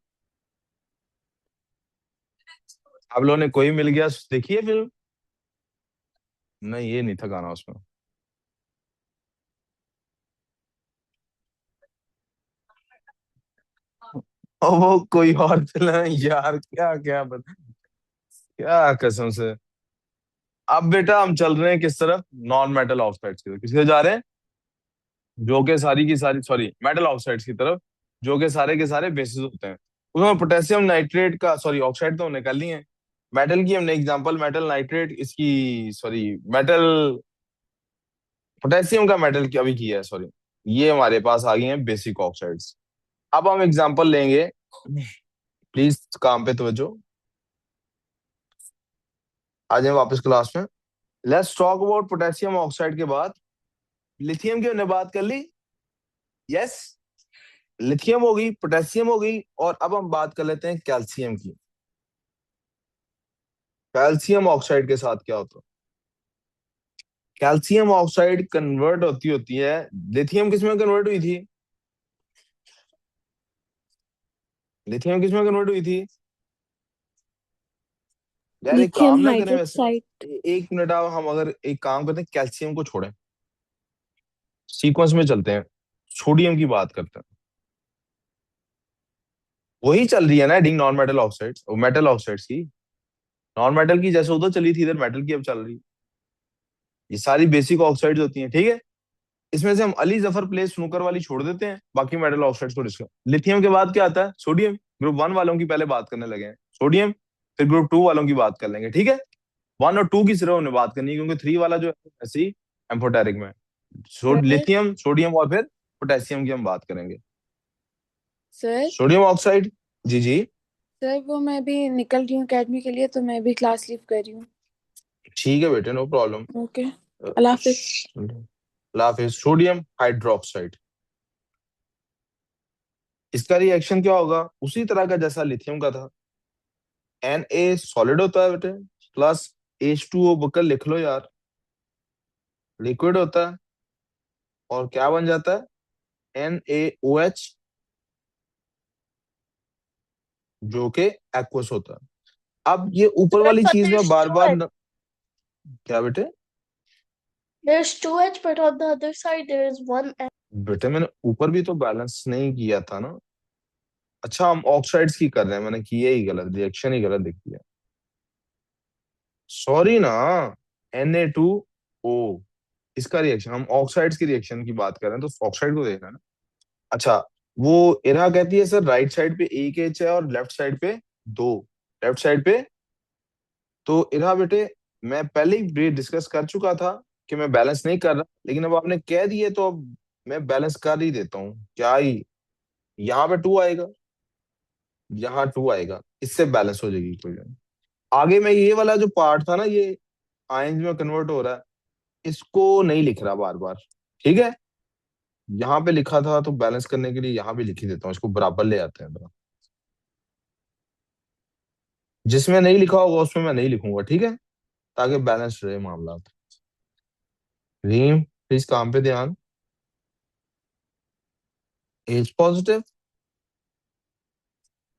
आप लोगों ने कोई मिल गया देखिए फिल्म? नहीं, ये नहीं था गाना उसमें। और वो कोई और फिल्म है यार, क्या क्या क्या कसम से। अब बेटा हम चल रहे हैं किस तरफ? नॉन मेटल ऑक्साइड्स की तरफ। किसके जा रहे हैं? जो के सारी की सारी, सॉरी, मेटल ऑक्साइड्स की तरफ, जो के सारे बेसिस होते हैं। उसमें पोटेशियम नाइट्रेट का, सॉरी ऑक्साइड तो हमने कर ली है। मेटल की हमने एग्जांपल मेटल नाइट्रेट, इसकी सॉरी मेटल, पोटेशियम का मेटल की अभी किया है, सॉरी। ये हमारे पास आ गई हैं बेसिक ऑक्साइड्स। अब हम एग्जांपल लेंगे। प्लीज काम पे तवज्जो। आ जाए वापस क्लास में। Let's talk about potassium oxide के बाद लिथियम की हमने बात कर ली। यस, लिथियम हो गई, पोटेशियम हो गई, और अब हम बात कर लेते हैं कैल्शियम की। कैल्शियम ऑक्साइड के साथ क्या होता है? कैल्शियम ऑक्साइड कन्वर्ट होती होती है। लिथियम किस में कन्वर्ट हुई थी? लिथियम किस में कन्वर्ट हुई थी? यार एक काम लिथियम ना करें वैसे। हाइड्रोक्साइड। एक मिनट आओ, हम अगर एक काम करते हैं, कैल्शियम को छोड़ें, सीक्वेंस में चलते हैं, सोडियम की बात करते हैं। वही चल रही है ना हेडिंग, नॉन मेटल ऑक्साइड्स और मेटल ऑक्साइड्स की। नॉन मेटल की जैसे उधर चली थी, इधर मेटल की अब चल रही है। ये सारी बेसिक ऑक्साइड्स होती हैं, ठीक है। इसमें से हम अली जफर प्लेस स्नूकर वाली छोड़ देते हैं, बाकी मेटल ऑक्साइड्स को डिस्कस। लिथियम के बाद क्या आता है? सोडियम। ग्रुप वन वालों की पहले बात करने लगे हैं, सोडियम। फिर ग्रुप टू वालों की बात कर लेंगे, ठीक है। वन और टू की सिर्फ हमने बात करनी है, क्योंकि थ्री वाला जो है ऐसे ही एम्फोटेरिक में। सर। लिथियम, सोडियम और फिर पोटेशियम की हम बात करेंगे। सर। Sodium oxide. जी जी। सर वो मैं भी निकल रही हूँ एकेडमी के लिए, तो मैं भी क्लास लीव कर रही हूँ। ठीक है बेटे, नो प्रॉब्लम। ओके। अल्लाह हाफिज। फिर सोडियम हाइड्रोक्साइड, इसका रिएक्शन क्या होगा? उसी तरह का जैसा लिथियम का था। Na सॉलिड होता है बेटे, प्लस H2O बुकर लिख लो यार, लिक्विड होता है। और क्या बन जाता है? NaOH, जो कि एक्वस होता है। अब ये ऊपर Sir, वाली but चीज में there's बार two बार H. क्या बेटे? There's two H, but on the other side there is one H. बेटे मैंने ऊपर भी तो बैलेंस नहीं किया था ना। अच्छा, हम ऑक्साइड्स की कर रहे हैं, मैंने किया ही गलत, रिएक्शन ही गलत दिख दिया। सॉरी ना। Na2O, इसका रिएक्शन, हम ऑक्साइड्स की रिएक्शन की बात कर रहे हैं, तो ऑक्साइड को देखना है ना। अच्छा, वो इरा कहती है सर राइट साइड पे एक एच है और लेफ्ट साइड पे दो। लेफ्ट साइड पे, तो इरा बेटे, मैं पहले ही डिस्कस कर चुका था कि मैं बैलेंस नहीं कर रहा, लेकिन अब आपने कह दिए तो अब मैं बैलेंस कर ही देता हूँ, क्या ही। यहाँ पे टू आएगा, यहाँ टू आएगा, इससे बैलेंस हो जाएगी कोई नहीं। आगे में ये वाला जो पार्ट था ना, ये आयंस में कन्वर्ट हो रहा है, इसको नहीं लिख रहा बार बार, ठीक है। यहाँ पे लिखा था तो बैलेंस करने के लिए यहाँ भी लिख ही देता हूँ, इसको बराबर ले आते हैं जरा। जिसमें नहीं लिखा होगा उसमें मैं नहीं लिखूंगा, ठीक है, ताकि बैलेंस रहे मामला। रीम, प्लीज काम पे ध्यान। H positive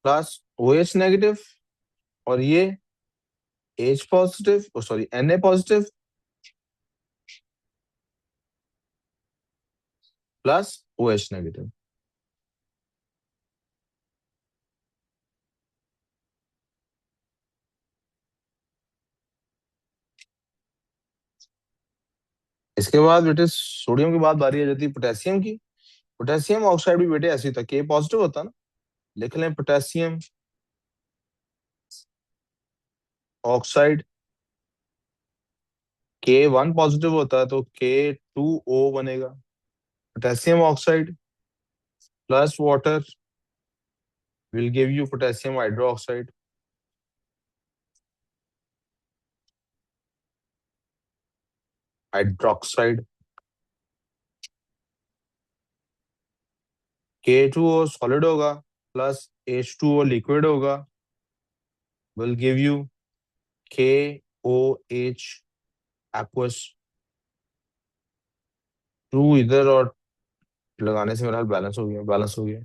plus OH negative, और ये H positive, sorry Na positive plus OH negative. इसके बाद बेटे सोडियम के बाद बारी आ जाती है पोटेशियम की। पोटेशियम ऑक्साइड भी बेटे ऐसे ही था, के पॉजिटिव होता ना, लिख लें पोटेशियम ऑक्साइड। के 1 पॉजिटिव होता है तो K2O बनेगा। Potassium oxide plus water will give you potassium hydroxide. Hydroxide K2O solid होगा प्लस H2O लिक्विड होगा, will give you KOH aqueous. टू इधर और लगाने से मेरा हाल बैलेंस हो गया, बैलेंस हो गया।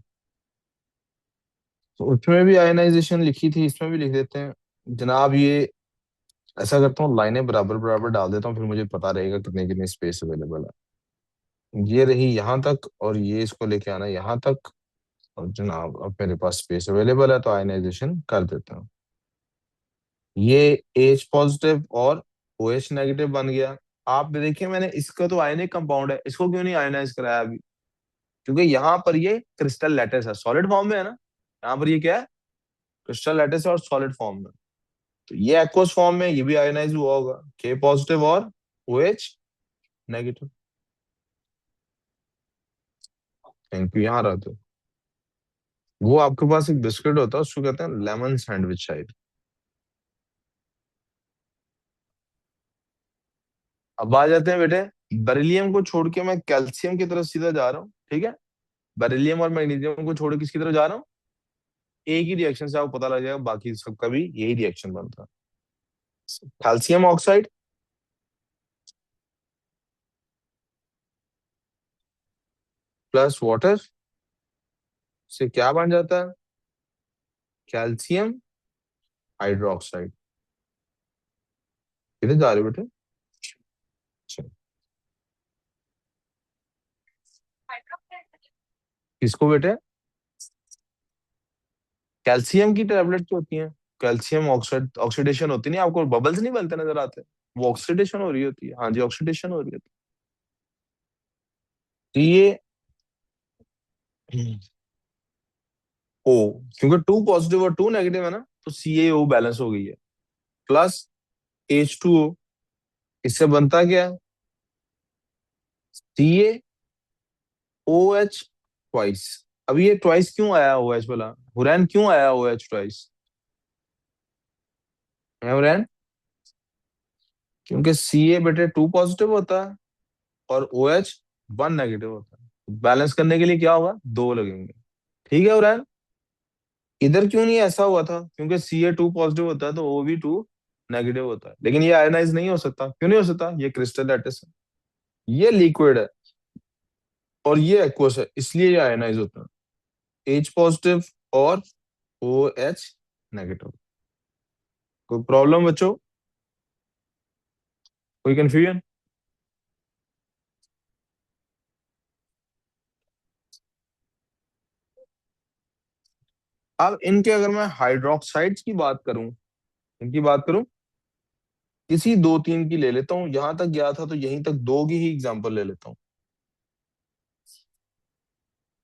तो उसमें भी आयनाइजेशन लिखी थी, इसमें भी लिख देते हैं जनाब। ये ऐसा करता हूँ, लाइनें बराबर बराबर डाल देता हूँ, फिर मुझे पता रहेगा कितनी कितनी स्पेस अवेलेबल है। ये रही यहाँ तक और ये इसको लेके आना यहाँ तक। और जनाब अब मेरे पास स्पेस अवेलेबल है तो आयनाइजेशन कर देता हूँ। ये H पॉजिटिव और OH नेगेटिव बन गया। आप देखिए मैंने इसका तो आयनिक कंपाउंड है, इसको क्यों नहीं आयनाइज कराया अभी? क्योंकि यहाँ पर ये क्रिस्टल लैटिस है, सॉलिड फॉर्म में है ना। यहाँ पर ये क्या है? क्रिस्टल लैटिस है और सॉलिड फॉर्म में। तो ये एक्वस फॉर्म में, ये भी आयनाइज हुआ होगा, K पॉजिटिव और OH नेगेटिव। Thank you. यहाँ रहते हो। वो आपके पास एक बिस्किट होता है, उसको कहते हैं लेमन सैंडविच शायद। अब आ जाते हैं बेटे, बेरिलियम को छोड़ के मैं कैल्शियम की तरफ सीधा जा रहा हूँ, ठीक है। बेरिलियम और मैग्नीशियम को छोड़ के किसकी तरफ जा रहा हूँ? एक ही रिएक्शन से आपको पता लग जाएगा, बाकी सबका भी यही रिएक्शन बनता है। कैल्शियम ऑक्साइड प्लस वाटर से क्या बन जाता है? Calcium hydroxide. किधर जा रहे हो बेटे? अच्छा, किसको बेटे? कैल्शियम की टैबलेट जो होती है, कैल्शियम ऑक्साइड ऑक्सीडेशन होती नहीं, आपको बबल्स नहीं बनते नजर आते? वो ऑक्सीडेशन हो रही होती है, हाँ जी ऑक्सीडेशन हो रही होती है। तो ये ओ, क्योंकि 2 पॉजिटिव और 2 नेगेटिव है ना, तो CaO बैलेंस हो गई है प्लस H2O। इससे बनता क्या है? CaOH twice. अब ये ट्वाइस क्यों आया OH वाला? हुरैन क्यों आया OH ट्वाइस है हुरैन? क्योंकि Ca बेटे 2 पॉजिटिव होता है और OH 1 नेगेटिव होता है। बैलेंस करने के लिए क्या होगा? 2 लगेंगे, ठीक है हुरैन। इधर क्यों नहीं ऐसा हुआ था? क्योंकि Ca 2 पॉजिटिव होता है तो O भी 2 नेगेटिव होता है, लेकिन ये आयनाइज नहीं हो सकता। क्यों नहीं हो सकता? ये क्रिस्टल लैटिस है, ये लिक्विड है और ये एक्वस है, इसलिए ये आयनाइज होता है। H पॉजिटिव और OH नेगेटिव। कोई प्रॉब्लम बच्चों? कोई कंफ्यूजन? अब इनके अगर मैं हाइड्रोक्साइड्स की बात करूं, इनकी बात करूं, किसी 2 3 की ले लेता हूं। यहां तक गया था तो यहीं तक 2 की ही एग्जांपल ले लेता हूं।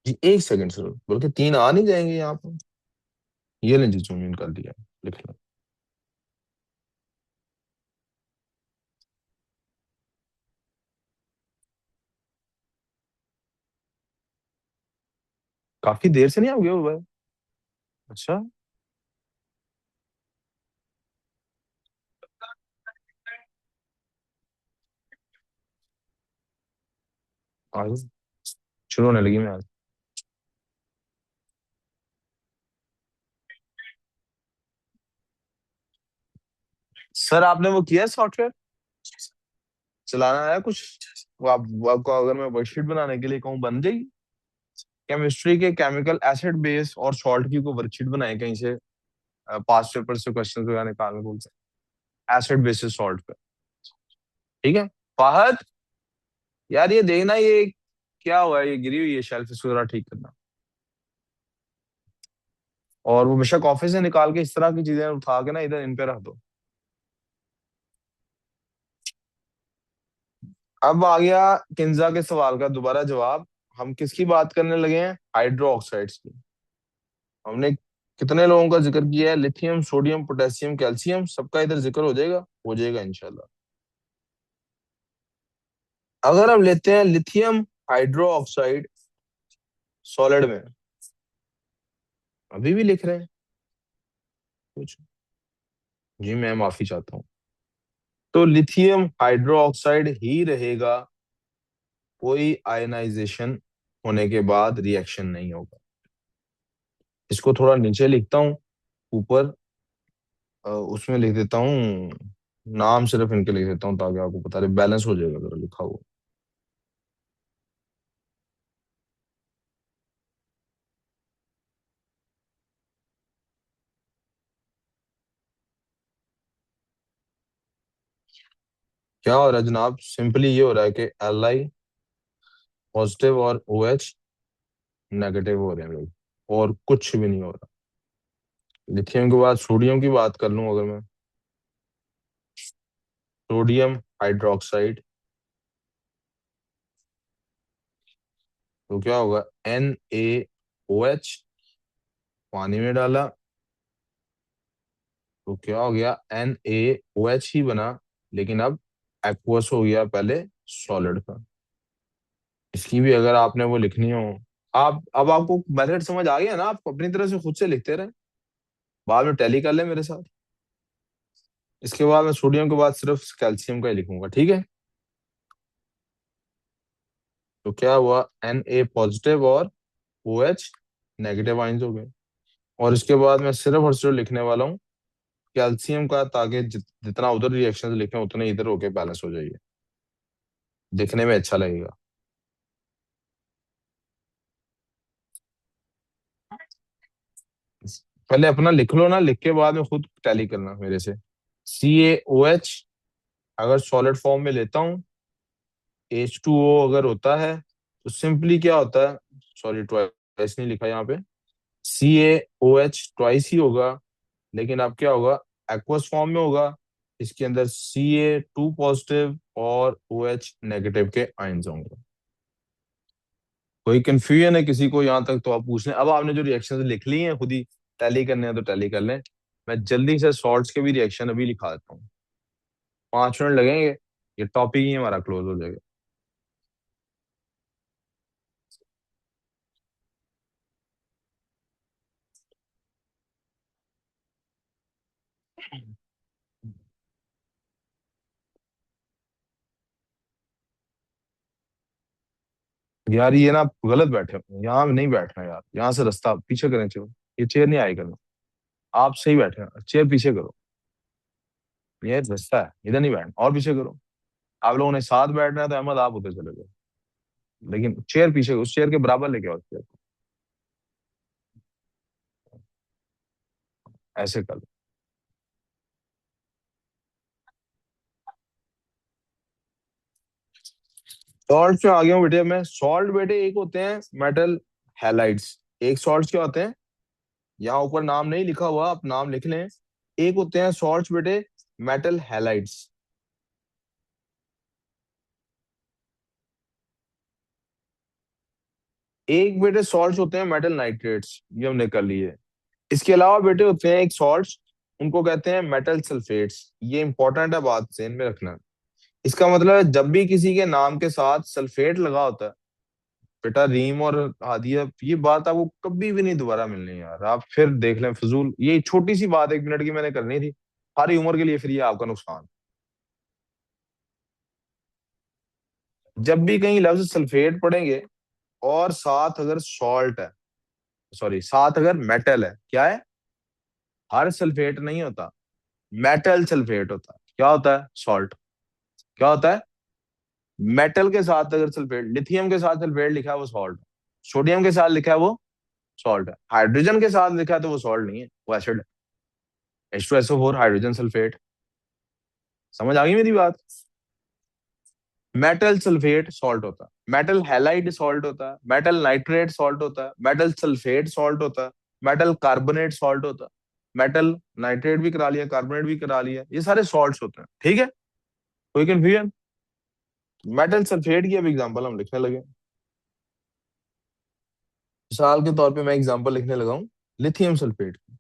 जी एक सेकंड सर, बल्कि 3 आ नहीं जाएंगे यहाँ पर। ये लें जी, जूम इन कर दिया, लिख लो। काफी देर से नहीं आओगे वो भाई? अच्छा, आज शुरू होने लगी मैं आज। सर आपने वो किया सॉफ्टवेयर चलाना आया कुछ? वो आपको अगर मैं वर्कशीट बनाने के लिए कहूँ बन जाएगी? केमिस्ट्री के केमिकल एसिड बेस और सॉल्ट की को वर्कशीट बनाए कहीं से, पास्ट पेपर से क्वेश्चन वगैरह निकालने बोलते हैं एसिड बेसिस सॉल्ट पे, ठीक है। फाहद, यार ये देखना, ये क्या हुआ है? ये गिरी हुई है शेल्फ, इसको जरा ठीक करना। और वो बेशक ऑफिस से निकाल के इस तरह की चीजें उठा के ना इधर इन पे रख दो। अब आ गया किंजा के सवाल का दोबारा जवाब। हम किसकी बात करने लगे हैं? हाइड्रो ऑक्साइड्स की। हमने कितने लोगों का जिक्र किया है? लिथियम, सोडियम, पोटेशियम, कैल्शियम, सबका इधर जिक्र हो जाएगा इंशाल्लाह। अगर हम लेते हैं लिथियम हाइड्रो ऑक्साइड सॉलिड में, अभी भी लिख रहे हैं कुछ? जी मैं माफी चाहता हूँ। तो लिथियम हाइड्रो ऑक्साइड ही रहेगा, कोई आयनाइजेशन होने के बाद रिएक्शन नहीं होगा। इसको थोड़ा नीचे लिखता हूँ, ऊपर उसमें लिख देता हूँ, नाम सिर्फ इनके लिख देता हूँ ताकि आपको पता रहे, बैलेंस हो जाएगा अगर लिखा हुआ। क्या हो रहा है जनाब? सिंपली ये हो रहा है कि Li पॉजिटिव और OH नेगेटिव हो रहे हैं लोग, और कुछ भी नहीं हो रहा। लिथियम के बाद सोडियम की बात कर लूं अगर मैं, सोडियम हाइड्रोक्साइड, तो क्या होगा? NaOH, पानी में डाला तो क्या हो गया? NaOH ही बना, लेकिन अब एक्वस हो गया पहले सॉलिड का। इसकी भी अगर आपने वो लिखनी हो, आप अब आपको मेथड समझ आ गया ना? आप अपनी तरह से खुद से लिखते रहे, बाद में टैली कर ले मेरे साथ। इसके बाद मैं सोडियम के बाद सिर्फ कैल्शियम का ही लिखूंगा, ठीक है? तो क्या हुआ? Na पॉजिटिव और OH नेगेटिव आइंस हो गए। और इसके बाद मैं सिर्फ और सिर्फ लिखने वाला हूँ कैल्शियम का, ताकि जितना उधर रिएक्शन लिखे उतने इधर होके बैलेंस हो जाइए, दिखने में अच्छा लगेगा। पहले अपना लिख लो ना, लिख के बाद में खुद टैली करना मेरे से। CaOH अगर सॉलिड फॉर्म में लेता हूँ, H2O अगर होता है, तो सिंपली क्या होता है, सॉरी ट्वाइस नहीं लिखा यहाँ पे, CaOH ट्वाइस ही होगा, लेकिन अब क्या होगा? एक्वस फॉर्म में होगा। इसके अंदर Ca2 पॉजिटिव और OH नेगेटिव के आयंस होंगे। कोई कंफ्यूजन है किसी को यहाँ तक तो आप पूछ लें। अब आपने जो रिएक्शन लिख ली हैं, खुद ही टैली करने हैं तो टैली कर लें। मैं जल्दी से सॉल्ट्स के भी रिएक्शन अभी लिखा देता हूँ, 5 मिनट लगेंगे, ये टॉपिक ही हमारा क्लोज हो जाएगा। यार ये ना आप गलत बैठे हो, यहाँ नहीं बैठना यार, यहाँ से रास्ता पीछे करें चलो, ये चेयर नहीं आएगा करना। आप सही बैठे हैं, चेयर पीछे करो, ये रास्ता है, इधर नहीं बैठना, और पीछे करो। आप लोगों ने साथ बैठना है तो अहमद आप उधर चले जाओ, लेकिन चेयर पीछे, उस चेयर के बराबर लेके आओ चेयर को, ऐसे कर लो। सॉल्ट में आ गया हूँ बेटे मैं। सॉल्ट बेटे एक होते हैं मेटल हैलाइड्स, एक सॉल्ट क्या होते हैं, यहाँ ऊपर नाम नहीं लिखा हुआ, आप नाम लिख लें। एक होते हैं सॉल्ट बेटे मेटल हैलाइड्स, एक बेटे सॉल्ट्स होते हैं मेटल नाइट्रेट्स, ये हमने कर लिए। इसके अलावा बेटे होते हैं एक सॉल्ट्स, उनको कहते हैं मेटल सल्फेट्स। ये इंपॉर्टेंट है, बात ध्यान में रखना। इसका मतलब है जब भी किसी के नाम के साथ सल्फेट लगा होता है बेटा, रीम और हादिया, ये बात आपको कभी भी नहीं दोबारा मिलनी यार, आप फिर देख लें फजूल। ये छोटी सी बात 1 मिनट की मैंने करनी थी, सारी उम्र के लिए फिर ये आपका नुकसान। जब भी कहीं लफ्ज सल्फेट पढ़ेंगे और साथ अगर सॉल्ट है, सॉरी साथ अगर मेटल है, क्या है? हर सल्फेट नहीं होता, मेटल सल्फेट होता है। क्या होता है? सॉल्ट। क्या होता है? मेटल के साथ अगर सल्फेट, लिथियम के साथ सल्फेट लिखा है वो सॉल्ट है, सोडियम के साथ लिखा है वो सॉल्ट है, हाइड्रोजन के साथ लिखा है तो वो सॉल्ट नहीं है, वो एसिड है। H2SO4 hydrogen sulphate. समझ आ गई मेरी बात? मेटल सल्फेट सॉल्ट होता है, मेटल हैलाइड सॉल्ट होता है, मेटल नाइट्रेट सॉल्ट होता है, मेटल सल्फेट सॉल्ट होता है, मेटल कार्बोनेट सॉल्ट होता है, मेटल नाइट्रेट भी करा लिया, कार्बोनेट भी करा लिया, ये सारे सॉल्ट्स होते हैं, ठीक है? कोई कंफ्यूजन? मेटल सल्फेट की अब एग्जांपल हम लिखने लगे। मिसाल के तौर पे मैं एग्जांपल लिखने लगा हूं लिथियम सल्फेट की।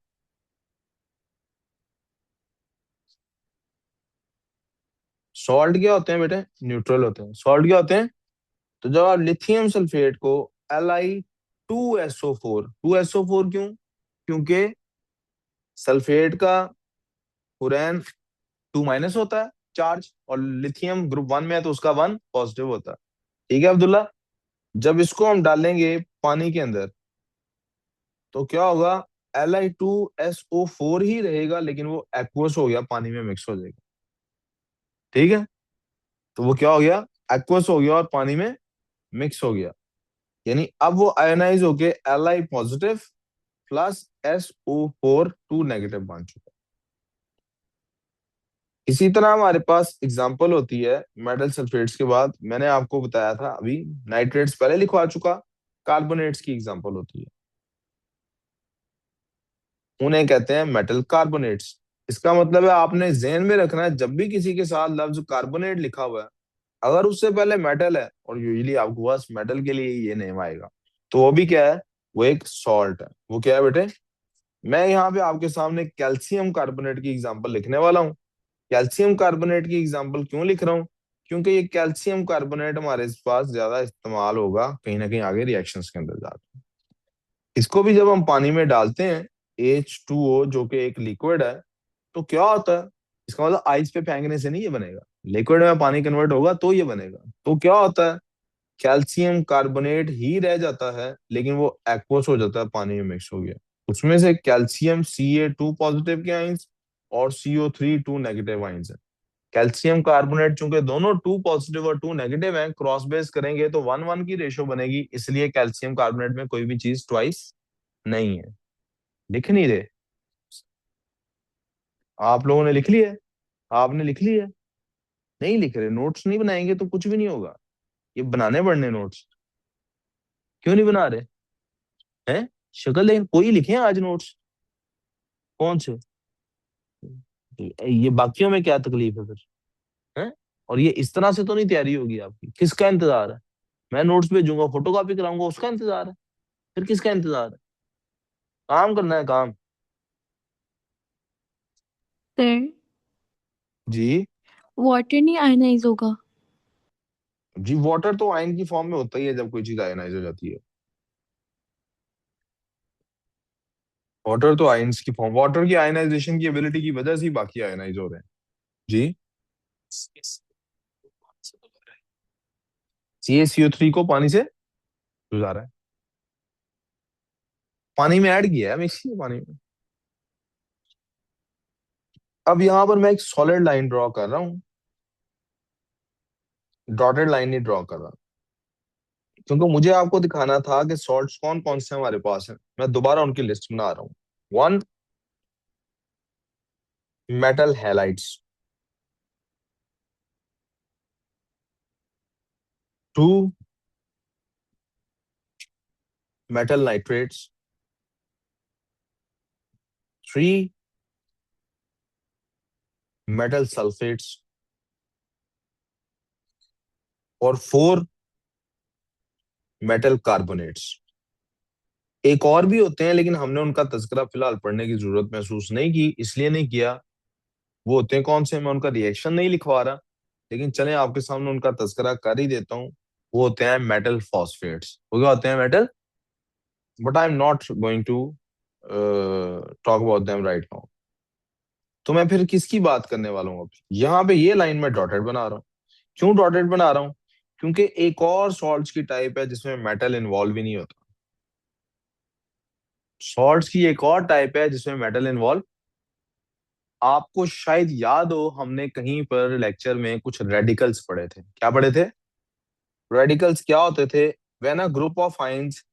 सॉल्ट क्या होते हैं बेटे? न्यूट्रल होते हैं। सॉल्ट क्या होते हैं? तो जब आप लिथियम सल्फेट को Li2SO4, 2SO4 क्यों? क्योंकि सल्फेट का फुरैन 2- होता है चार्ज, और लिथियम ग्रुप 1 में है तो उसका 1 पॉजिटिव होता है। ठीक है अब्दुल्ला। जब इसको हम डालेंगे पानी के अंदर तो क्या होगा? Li2SO4 ही रहेगा, लेकिन वो एक्वस हो गया, पानी में मिक्स हो जाएगा। ठीक है, तो वो क्या हो गया? एक्वस हो गया और पानी में मिक्स हो गया। यानी अब वो आयोनाइज होके Li positive plus SO4 2 negative बन चुका। इसी तरह हमारे पास एग्जांपल होती है मेटल सल्फेट्स के बाद, मैंने आपको बताया था अभी, नाइट्रेट्स पहले लिखवा चुका, कार्बोनेट्स की एग्जांपल होती है, उन्हें कहते हैं मेटल कार्बोनेट्स। इसका मतलब है आपने जहन में रखना है जब भी किसी के साथ लफ्ज कार्बोनेट लिखा हुआ है, अगर उससे पहले मेटल है, और यूजली आपको बस मेटल के लिए ये नेम आएगा, तो वो भी क्या है? वो एक सॉल्ट है। वो क्या है बेटे? मैं यहाँ पे आपके सामने कैल्शियम कार्बोनेट की एग्जांपल लिखने वाला हूँ। कैल्शियम कार्बोनेट की एग्जांपल क्यों लिख रहा हूँ? क्योंकि ये कैल्शियम कार्बोनेट हमारे पास ज्यादा इस्तेमाल होगा कहीं ना कहीं आगे रिएक्शंस के अंदर जाकर। इसको भी जब हम पानी में डालते हैं, H2O जो कि एक लिक्विड है, तो क्या होता है? इसका मतलब आइस पे फेंकने से नहीं ये बनेगा, लिक्विड में पानी कन्वर्ट होगा तो ये बनेगा। तो क्या होता है? कैल्शियम कार्बोनेट ही रह जाता है, लेकिन वो एक्वस हो जाता है, पानी में मिक्स हो गया। उसमें से कैल्शियम Ca2 पॉजिटिव के आइंस और CO3 2 नेगेटिव आइंस है। कैल्शियम कार्बोनेट चूंकि दोनों 2 पॉजिटिव और 2 नेगेटिव हैं, क्रॉस बेस करेंगे तो 1:1 की रेशो बनेगी, इसलिए कैल्शियम कार्बोनेट में कोई भी चीज ट्वाइस नहीं है। लिख नहीं रहे? आप लोगों ने लिख लिया है? आपने लिख लिया है? नहीं लिख रहे? नोट्स नहीं बनाएंगे तो कुछ भी नहीं होगा। ये बनाने पड़ने नोट्स। क्यों नहीं बना रहे हैं? शक्ल लेकिन कोई लिखे हैं आज नोट्स? कौन से? ये बाकियों में क्या तकलीफ है फिर? हैं? और ये इस तरह से तो नहीं तैयारी होगी आपकी। किसका इंतजार है? मैं नोट्स भेजूंगा, फोटोकॉपी कराऊंगा, उसका इंतजार है? फिर किसका इंतजार है? काम करना है, काम। सर, जी। वाटर नहीं आयनाइज होगा? जी, वाटर तो आयन की फॉर्म में होता ही है जब कोई चीज आयनाइज हो जाती है। वाटर तो आयन्स की फॉर्म, वाटर की आयनाइजेशन की एबिलिटी की वजह से ही बाकी आयनाइज हो रहे हैं। जी। CaCO3 को पानी से गुजारा है, पानी में ऐड किया है, मिक्स किया पानी में। अब यहां पर मैं एक सॉलिड लाइन ड्रॉ कर रहा हूँ, डॉटेड लाइन नहीं ड्रॉ कर रहा, क्योंकि मुझे आपको दिखाना था कि सॉल्ट्स कौन कौन से हमारे पास हैं। मैं दोबारा उनकी लिस्ट बना रहा हूँ। 1, metal halides. 2, metal nitrates. 3, metal sulphates. और 4, मेटल कार्बोनेट्स। एक और भी होते हैं लेकिन हमने उनका तज़किरा फिलहाल पढ़ने की जरूरत महसूस नहीं की, इसलिए नहीं किया। वो होते हैं कौन से? मैं उनका रिएक्शन नहीं लिखवा रहा, लेकिन चले आपके सामने उनका तज़किरा कर ही देता हूँ। वो होते हैं मेटल फॉस्फेट्स। वो क्या होते हैं? Metal, but I am not going to talk about them right now. तो मैं फिर किसकी बात करने वाला हूँ? अब यहाँ पे ये लाइन में डॉटेड बना रहा हूँ। क्यों डॉटेड बना रहा हूँ? क्योंकि एक और सॉल्ट्स की टाइप है जिसमें मेटल इन्वॉल्व ही नहीं होता। सॉल्ट्स की एक और टाइप है जिसमें मेटल इन्वॉल्व, आपको शायद याद हो हमने कहीं पर लेक्चर में कुछ रेडिकल्स पढ़े थे। क्या पढ़े थे? रेडिकल्स क्या होते थे? When a group of ions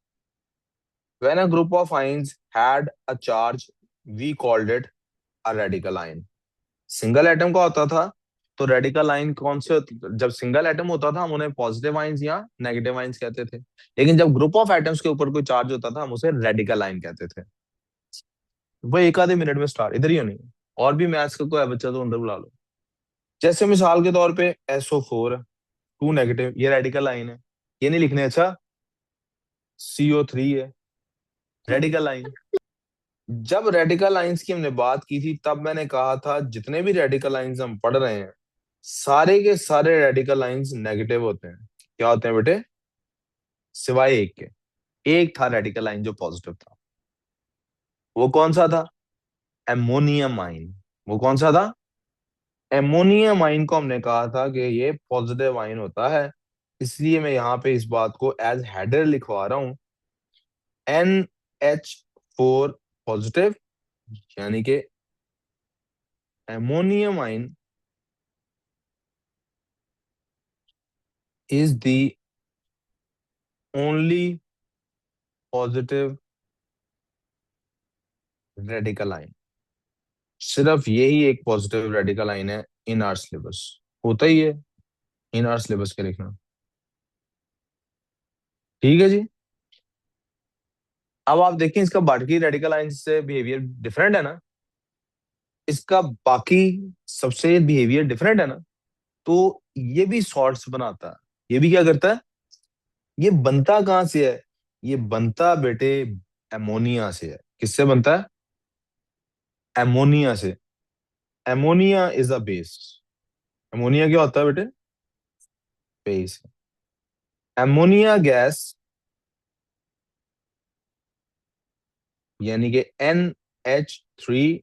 when a group of ions had a charge, we called it a radical ion. Single atom का होता था तो रेडिकल आयन कौन से जब सिंगल एटम होता था हम उन्हें पॉजिटिव आयंस या नेगेटिव आयंस कहते थे, लेकिन जब ग्रुप ऑफ एटम्स के ऊपर कोई चार्ज होता था हम उसे रेडिकल आयन कहते थे। वो एक आधे मिनट में स्टार्ट, इधर ही होनी है। और भी मैथ्स का कोई बच्चा तो अंदर बुला लो। जैसे मिसाल के तौर पे SO4 है, टू नेगेटिव, ये रेडिकल आइन है, ये नहीं लिखने अच्छा, CO3 है रेडिकल आइन। जब रेडिकल आइंस की हमने बात की थी तब मैंने कहा था जितने भी रेडिकल आइंस हम पढ़ रहे हैं सारे के सारे रेडिकल आइंस नेगेटिव होते हैं। क्या होते हैं बेटे? सिवाय एक के। एक था रेडिकल आइन जो पॉजिटिव था, वो कौन सा था? एमोनियम आइन। वो कौन सा था? एमोनियम आइन को हमने कहा था कि ये पॉजिटिव आइन होता है, इसलिए मैं यहाँ पे इस बात को एज हेडर लिखवा रहा हूं, NH4 पॉजिटिव, यानी कि एमोनियम आइन is the only positive radical आइन। सिर्फ यही एक पॉजिटिव रेडिकल आइन है इन आर सिलेबस, होता ही है इन आर सिलेबस के लिखना। ठीक है जी। अब आप देखें इसका बाकी रेडिकल आइन से बिहेवियर डिफरेंट है ना, इसका बाकी सबसे बिहेवियर डिफरेंट है ना, तो ये भी सॉल्ट्स बनाता है। ये भी क्या करता है? ये बनता कहाँ से है? ये बनता बेटे एमोनिया से है। किससे बनता है? एमोनिया से। Ammonia is a base. Ammonia क्या होता है बेटे? बेस। एमोनिया गैस यानी कि NH3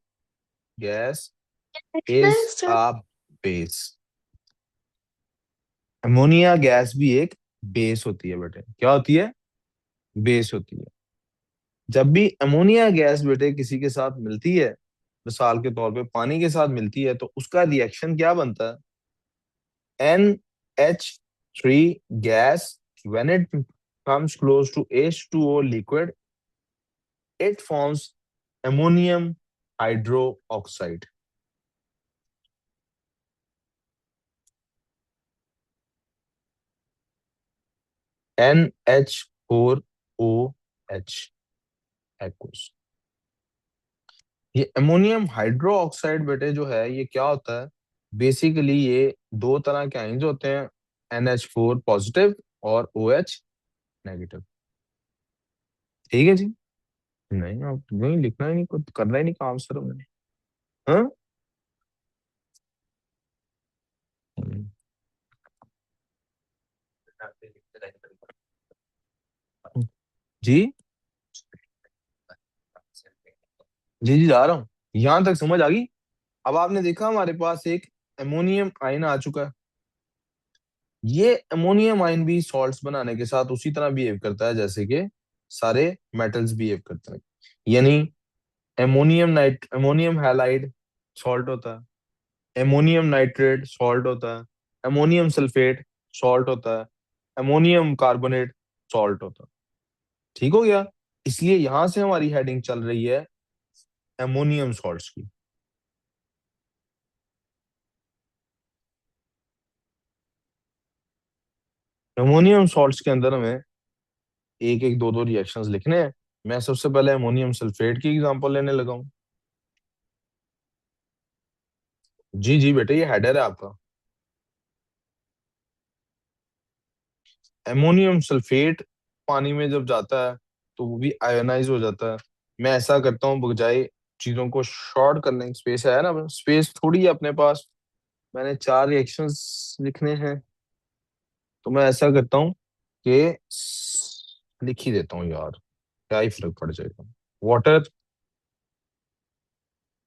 gas is Next, a base. Ammonia gas भी एक बेस होती है बेटे। क्या होती है? बेस होती है। जब भी अमोनिया गैस बेटे किसी के साथ मिलती है, मिसाल के तौर पे पानी के साथ मिलती है, तो उसका रिएक्शन क्या बनता है? NH3 gas when it comes close to H2O liquid it forms ammonium hydroxide। NH4OH aqueous. ये अमोनियम हाइड्रो ऑक्साइड बेटे जो है ये क्या होता है? बेसिकली ये दो तरह के आयंस होते हैं, NH4 पॉजिटिव और OH नेगेटिव। ठीक है जी। नहीं आप नहीं लिखना ही नहीं, कुछ करना ही नहीं काम सर मैंने। हाँ। हम्म। जी जी जी जा रहा हूँ। यहां तक समझ आ गई? अब आपने देखा हमारे पास एक अमोनियम आयन आ चुका है। ये अमोनियम आयन भी सॉल्ट्स बनाने के साथ उसी तरह बिहेव करता है जैसे कि सारे मेटल्स बिहेव करते हैं। यानी अमोनियम हैलाइड सॉल्ट होता है, अमोनियम नाइट्रेट सॉल्ट होता है, अमोनियम सल्फेट सॉल्ट होता है, अमोनियम कार्बोनेट सॉल्ट होता है। ठीक हो गया? इसलिए यहां से हमारी हेडिंग चल रही है अमोनियम सॉल्ट्स की। अमोनियम सॉल्ट्स के अंदर हमें एक एक दो दो रिएक्शंस लिखने हैं। मैं सबसे पहले अमोनियम सल्फेट की एग्जांपल लेने लगा हूं। जी जी बेटे ये हेडर है आपका। एमोनियम सल्फेट पानी में जब जाता है तो वो भी आयोनाइज हो जाता है। मैं ऐसा करता हूँ बजाय चीजों को शॉर्ट करने की, स्पेस है ना, स्पेस थोड़ी है अपने पास, मैंने चार रिएक्शंस लिखने हैं, तो मैं ऐसा करता हूँ कि लिख ही देता हूँ यार, क्या ही फर्क पड़ जाएगा। वाटर,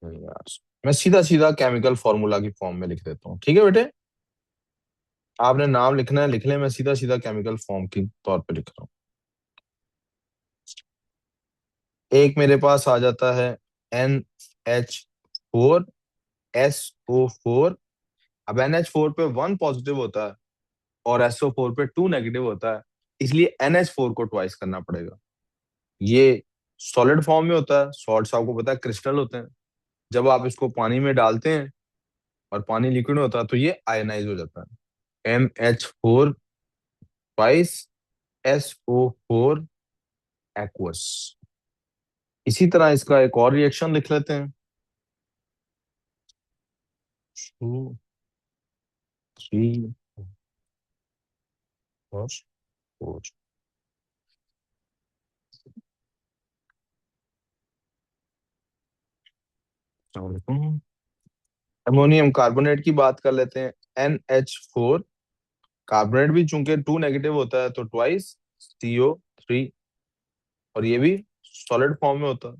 नहीं यार, मैं सीधा सीधा केमिकल फॉर्मूला की फॉर्म में लिख देता हूँ। ठीक है बेटे, आपने नाम लिखना है लिख लें, मैं सीधा सीधा केमिकल फॉर्म के तौर पे लिख रहा हूँ। एक मेरे पास आ जाता है NH4SO4। अब NH4 पे 1 पॉजिटिव होता है और SO4 पे 2 नेगेटिव होता है, इसलिए NH4 को ट्वाइस करना पड़ेगा। ये सॉलिड फॉर्म में होता है, सॉल्ट्स आपको पता है क्रिस्टल होते हैं। जब आप इसको पानी में डालते हैं और पानी लिक्विड होता है तो ये आयनाइज हो जाता है, MH4 ट्वाइस SO4 एक्वस। इसी तरह इसका एक और रिएक्शन लिख लेते हैं, 2 3 और 4। अमोनियम कार्बोनेट की बात कर लेते हैं। NH4 कार्बोनेट भी चूंकि 2 नेगेटिव होता है तो ट्वाइस CO3, और ये भी सॉलिड फॉर्म में होता है।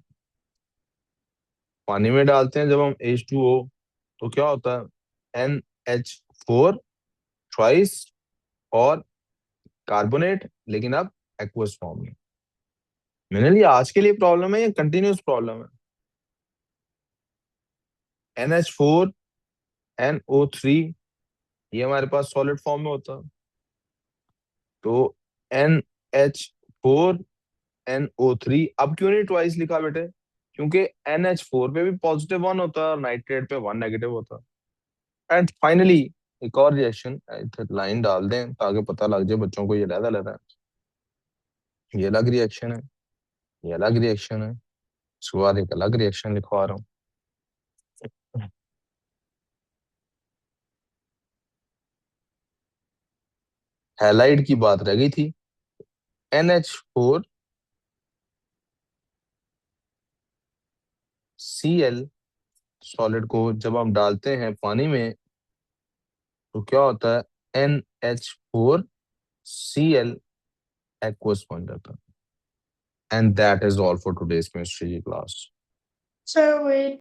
पानी में डालते हैं जब हम H2O तो क्या होता है? NH4 ट्वाइस और कार्बोनेट, लेकिन अब एक्वस फॉर्म में। मैंने लिया आज के लिए प्रॉब्लम है या कंटिन्यूस प्रॉब्लम है? NH4 NO3 ये हमारे पास सॉलिड फॉर्म में होता है, तो NH4 NO3 अब क्यों नहीं ट्वाइस लिखा बेटे? क्योंकि NH4 पे भी पॉजिटिव 1 होता है और नाइट्रेट पे 1 नेगेटिव होता है। एंड फाइनली एक और रिएक्शन, इधर लाइन डाल दें ताकि पता लग जाए बच्चों को, ये लहदा लहदा है, ये अलग रिएक्शन है, ये अलग रिएक्शन है, इसके बाद एक अलग रिएक्शन लिखवा रहा हूँ। हैलाइड की बात रह गई थी। NH4 Cl सॉलिड को जब हम डालते हैं पानी में तो क्या होता है? NH4 Cl aqueous बन जाता है। And that is all for today's chemistry class. Sir, wait.